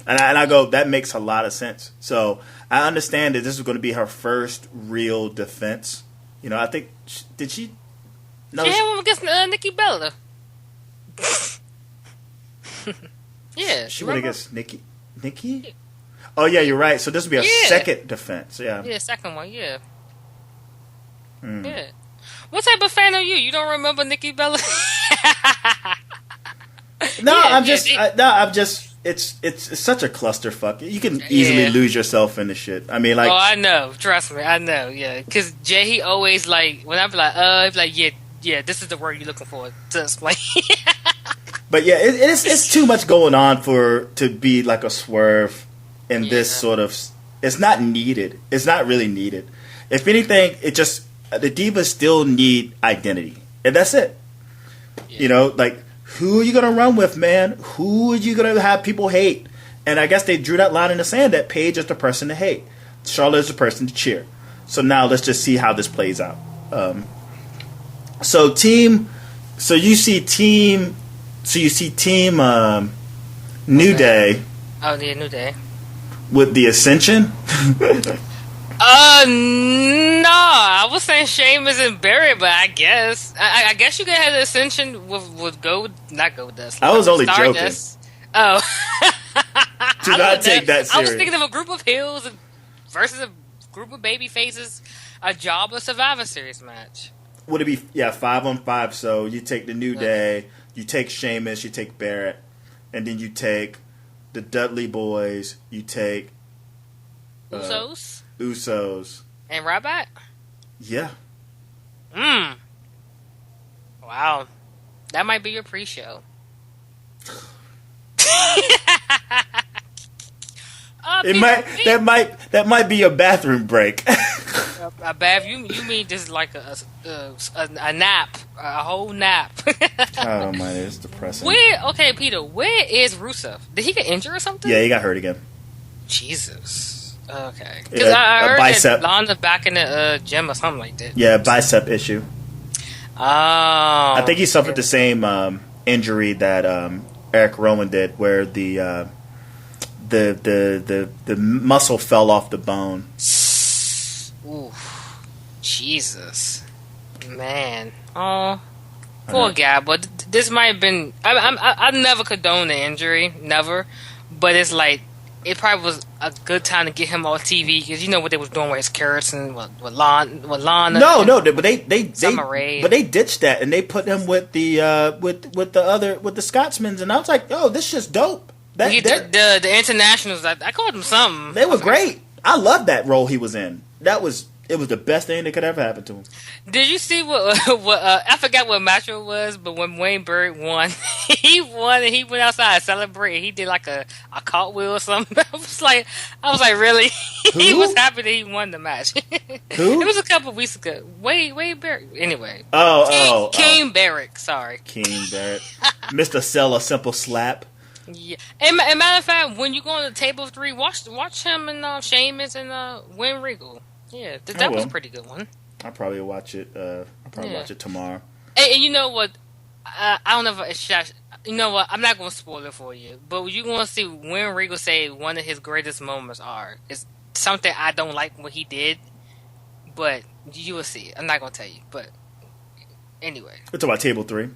And I go, that makes a lot of sense. So I understand that this is going to be her first real defense. You know, I think did she? No, she had one against Nikki Bella. Yeah, she went against Nikki. Nikki? Oh yeah, you're right. So this will be a second defense. Yeah, second one. Yeah. Yeah. What type of fan are you? You don't remember Nikki Bella? I'm just. It's such a clusterfuck. You can easily lose yourself in the shit. I mean, like. Oh, I know. Trust me, I know. Yeah, because Jay, he always like when I'm like, he's like, yeah, this is the word you're looking for to explain. But yeah, it's too much going on to be like a swerve in this sort of. It's not needed. It's not really needed. If anything, it just the divas still need identity, and that's it. Yeah. You know, like. Who are you going to run with, man? Who are you going to have people hate? And I guess they drew that line in the sand that Paige is the person to hate. Charlotte is the person to cheer. So now let's just see how this plays out. So you see team New Day. Oh, the New Day. With the Ascension? No, I was saying Sheamus and Barrett, but I guess you could have the Ascension with not Goldust. I was only Stardust. joking. Oh, do not take that serious. I was thinking of a group of heels versus a group of baby faces, a job of Survivor Series match. Would it be 5-on-5? So you take the New Day, you take Sheamus, you take Barrett, and then you take the Dudley Boys, you take Usos. And Rabat? Yeah. Wow. That might be your pre-show. That might be a bathroom break. A bath? You mean just like a nap, a whole nap? Oh man, it's depressing. Peter, where is Rusev? Did he get injured or something? Yeah, he got hurt again. Jesus. Okay. Because I heard that Londa's back in the gym or something like that. Yeah, bicep issue. Oh. I think he suffered the same injury that Eric Rowan did, where the muscle fell off the bone. Ooh, Jesus, man. Oh, poor guy. But this might have been. I never condone the injury, never. But it's like it probably was a good time to get him on TV because you know what they was doing with his carrots and with Lana. No, but they ditched that and they put him with the Scotsmans, and I was like, oh, this shit's dope. The internationals, I called them something. They were great. I loved that role he was in. It was the best thing that could ever happen to him. Did you see what I forgot what match it was, but when Wayne Bird won, he won and he went outside to celebrate. He did like a cartwheel or something. I was like, really? He was happy that he won the match. Who? It was a couple weeks ago. Wayne Barrett. Anyway. King Barrett. Sorry. King Barrett. Mr. Sell a Simple Slap. Yeah. And matter of fact, when you go on the table of three, watch him and Sheamus and Win Regal. Yeah, that was a pretty good one. I'll probably watch it. Watch it tomorrow. And you know what? I don't know if You know what? I'm not going to spoil it for you, but you're going to see when Regal say one of his greatest moments are. It's something I don't like what he did, but you will see. I'm not going to tell you, but anyway. We're talking about Table 3?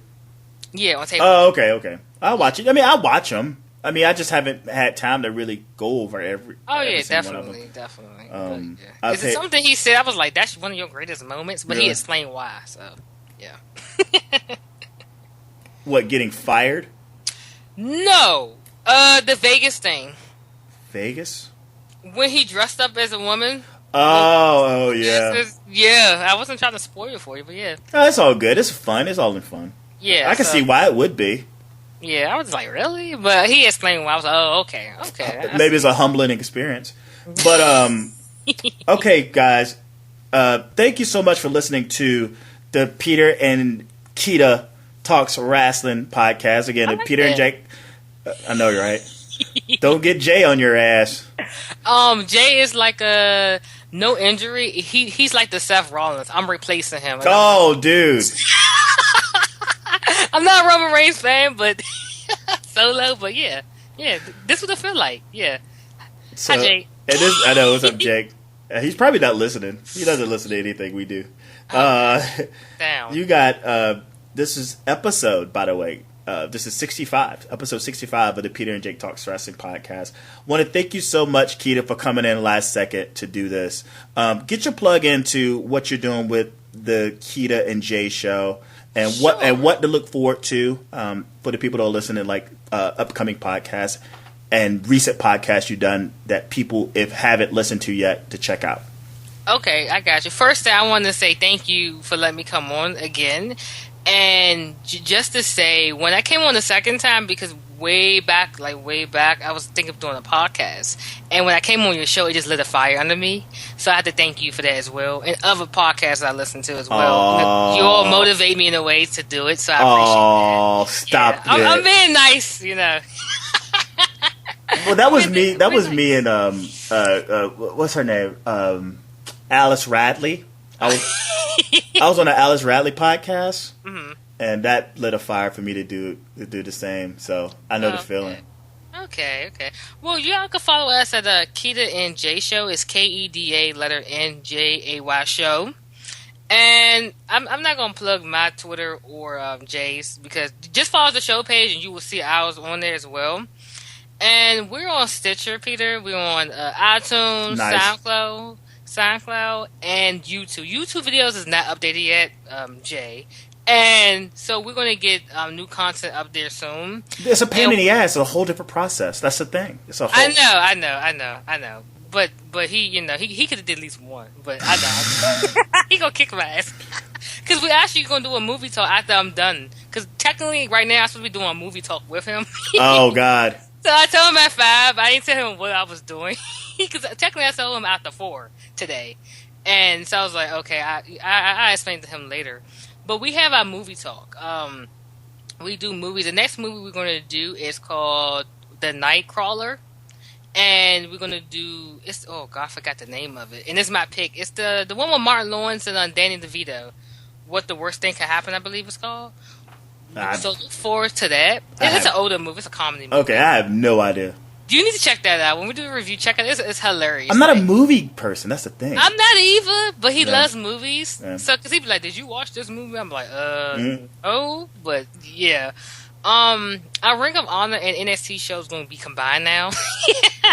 Yeah, on Table 3. Oh, okay. I'll watch it. I mean, I'll watch them. I mean, I just haven't had time to really go over every. Oh yeah, definitely. Yeah. Is it something he said? I was like, "That's one of your greatest moments," but he explained why. So, yeah. What? Getting fired? No. The Vegas thing. Vegas? When he dressed up as a woman. Oh yeah. Yeah, I wasn't trying to spoil it for you, but yeah. Oh, it's all good. It's fun. It's all in fun. Yeah, I can see why it would be. Yeah, I was like, really? But he explained why. I was like, oh, okay. Maybe it's a humbling experience. But, okay, guys. Thank you so much for listening to the Peter and Keda Talks Wrasslin podcast. Again, the Peter and Jake. I know you're right. Don't get Jay on your ass. Jay is like a no injury. He's like the Seth Rollins. I'm replacing him. Oh, dude. I'm not a Roman Reigns fan, but Solo. But yeah, this is what it feel like. Yeah. So, hi, Jake. I know. What's up, Jake? He's probably not listening. He doesn't listen to anything we do. Damn. You got this is episode, by the way. This is 65, episode 65 of the Peter and Jake Talks Wrestling podcast. Want to thank you so much, Keda, for coming in last second to do this. Get your plug into what you're doing with the KedaNJay show. And what to look forward to for the people that are listening, like upcoming podcasts and recent podcasts you've done that people, if haven't listened to yet, to check out. Okay, I got you. First thing, I want to say thank you for letting me come on again. And just to say, when I came on the second time, because way back, I was thinking of doing a podcast. And when I came on your show, it just lit a fire under me. So I had to thank you for that as well. And other podcasts I listen to as well. You all motivate me in a way to do it, so I appreciate that. Oh, stop it. I'm being nice, Well, that was me. That was me and what's her name? Alice Radley. I was on the Alice Radley podcast, and that lit a fire for me to do the same. So I know the feeling. Okay. Well, y'all can follow us at the KedaNJay show. It's KEDA letter NJAY show. And I'm not gonna plug my Twitter or Jay's, because just follow the show page and you will see ours on there as well. And we're on Stitcher, Peter. We're on iTunes, nice. SoundCloud, and YouTube. YouTube videos is not updated yet, Jay. And so we're going to get new content up there soon. It's a pain in the ass. It's a whole different process. That's the thing. It's a whole... I know. But he, he could have did at least one. But I know. He going to kick my ass. Because we actually going to do a movie talk after I'm done. Because technically, right now, I'm supposed to be doing a movie talk with him. Oh, God. So I told him at 5. I didn't tell him what I was doing. Because technically, I told him after 4 today. And so I was like, okay, I explained to him later. But we have our movie talk. We do movies. The next movie we're going to do is called The Nightcrawler. And we're going to do... I forgot the name of it. And it's my pick. It's the one with Martin Lawrence and Danny DeVito. What the Worst Thing Could Happen, I believe it's called. So look forward to that. It's an older movie. It's a comedy movie. Okay, I have no idea. You need to check that out. When we do a review, check it out. It's hilarious. I'm not a movie person. That's the thing. I'm not either, but he loves movies. Yeah. So, because he'd be like, did you watch this movie? I'm like, oh, but yeah. Our Ring of Honor and NXT show is going to be combined now.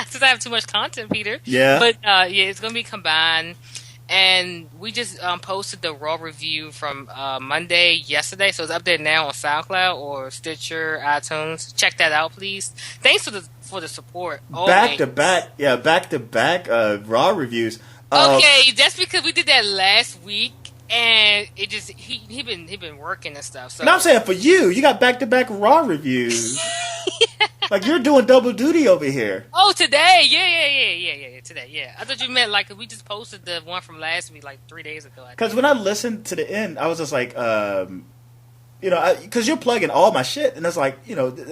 Since I have too much content, Peter. Yeah. But, it's going to be combined. And we just posted the Raw review from Monday, yesterday. So it's up there now on SoundCloud or Stitcher, iTunes. Check that out, please. Thanks for the support. Back to back Raw reviews. Okay, that's because we did that last week, and it just he been working and stuff. So no, I'm saying for you got back to back Raw reviews. Like you're doing double duty over here. Oh, today, yeah, today, yeah. I thought you meant like we just posted the one from last week, like 3 days ago. Because when I listened to the end, I was just like, because you're plugging all my shit, and it's like, I love it.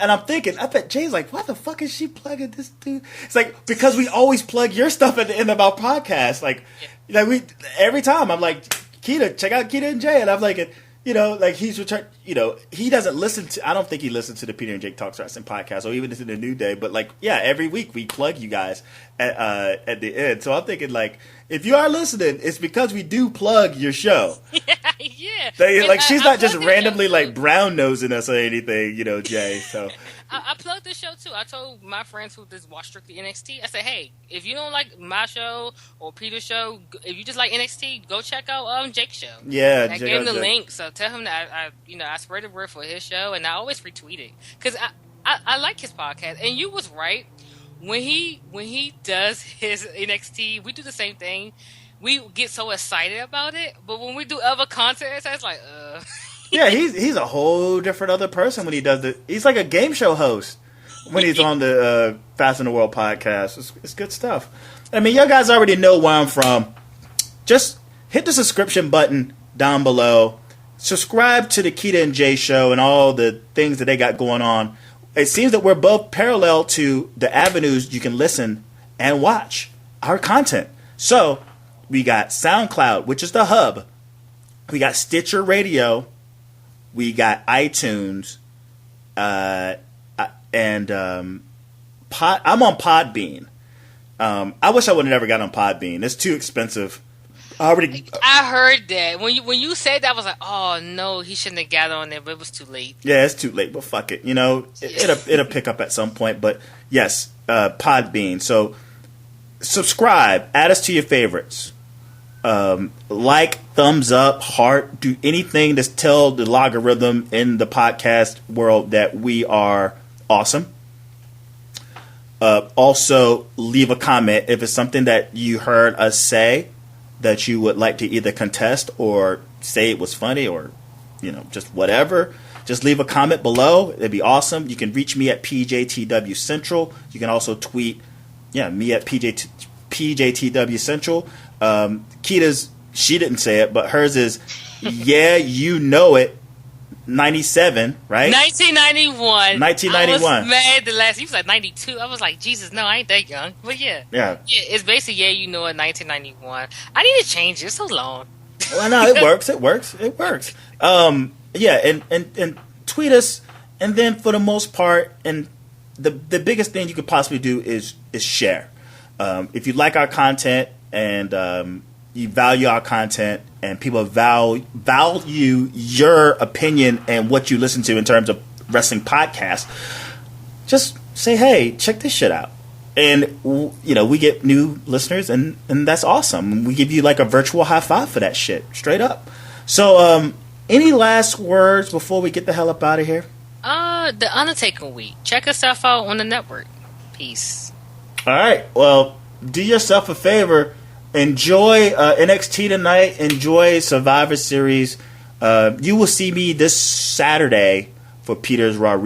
And I'm thinking, I bet Jay's like, why the fuck is she plugging this dude? It's like, because we always plug your stuff at the end of our podcast. Like, we every time I'm like, Keda, check out KedaNJay, and I'm like, like he's returned. He doesn't listen to. I don't think he listens to the Peter and Jake Talks Wrestling podcast or even to the New Day. But every week we plug you guys at the end. So I'm thinking if you are listening, it's because we do plug your show. Yeah. She's not just randomly brown nosing us or anything, Jay. So. I plugged the show too. I told my friends who just watch strictly NXT. I said, hey, if you don't like my show or Peter's show, if you just like NXT, go check out Jake's show. Yeah, I gave him the link, so tell him that I spread the word for his show, and I always retweet it because I like his podcast. And you was right when he does his NXT, we do the same thing. We get so excited about it, but when we do other content, it's like Yeah, he's a whole different other person when he does it. He's like a game show host when he's on the Fast in the World podcast. It's good stuff. I mean, you guys already know where I'm from. Just hit the subscription button down below. Subscribe to the KedaNJay show and all the things that they got going on. It seems that we're both parallel to the avenues you can listen and watch our content. So we got SoundCloud, which is the hub. We got Stitcher Radio. We got iTunes, and I'm on Podbean. I wish I would have never got on Podbean. It's too expensive. I heard that when you said that, I was like, oh no, he shouldn't have got on there, but it was too late. Yeah, it's too late. But fuck it, it'll pick up at some point. But yes, Podbean. So subscribe, add us to your favorites. Thumbs up, heart, do anything to tell the logarithm in the podcast world that we are awesome. Also, leave a comment if it's something that you heard us say that you would like to either contest or say it was funny or, just whatever. Just leave a comment below. It'd be awesome. You can reach me at PJTW Central. You can also tweet, me at PJTW Central. Keda's, she didn't say it, but hers is, it, 97, right? 1991. 1991. I was mad the last, he was like 92. I was like, Jesus, no, I ain't that young. But yeah. Yeah, it's basically, it, 1991. I need to change it. It's so long. Well, no, it works. It works. And tweet us, and then for the most part, and the biggest thing you could possibly do is share. If you like our content and you value our content and people value your opinion and what you listen to in terms of wrestling podcasts, just say, hey, check this shit out. And, we get new listeners, and that's awesome. We give you a virtual high five for that shit, straight up. So, any last words before we get the hell up out of here? The Undertaker week. Check us out on the network. Peace. All right. Well, do yourself a favor. Enjoy NXT tonight. Enjoy Survivor Series. You will see me this Saturday for Peter's Talk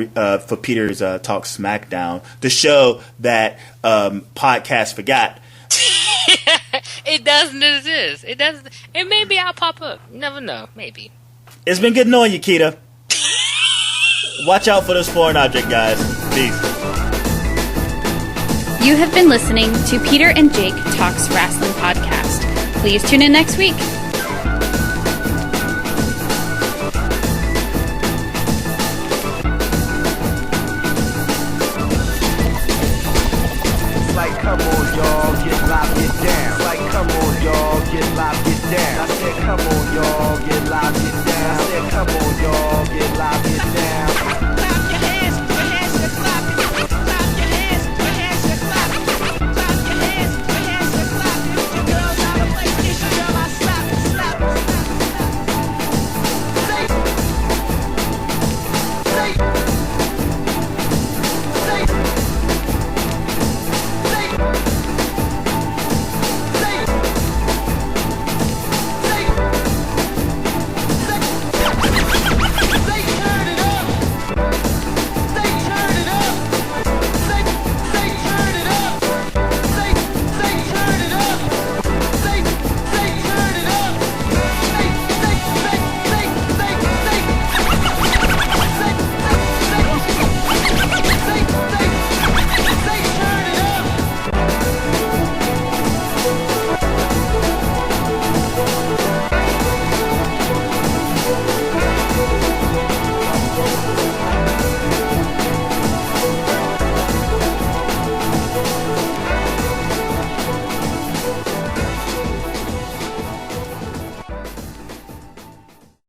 SmackDown, the show that podcast forgot. It doesn't exist. It doesn't. And maybe I'll pop up. You never know. Maybe. It's been good knowing you, Keda. Watch out for this foreign object, guys. Peace. You have been listening to Peter and Jake Talks Wrestling Podcast. Please tune in next week.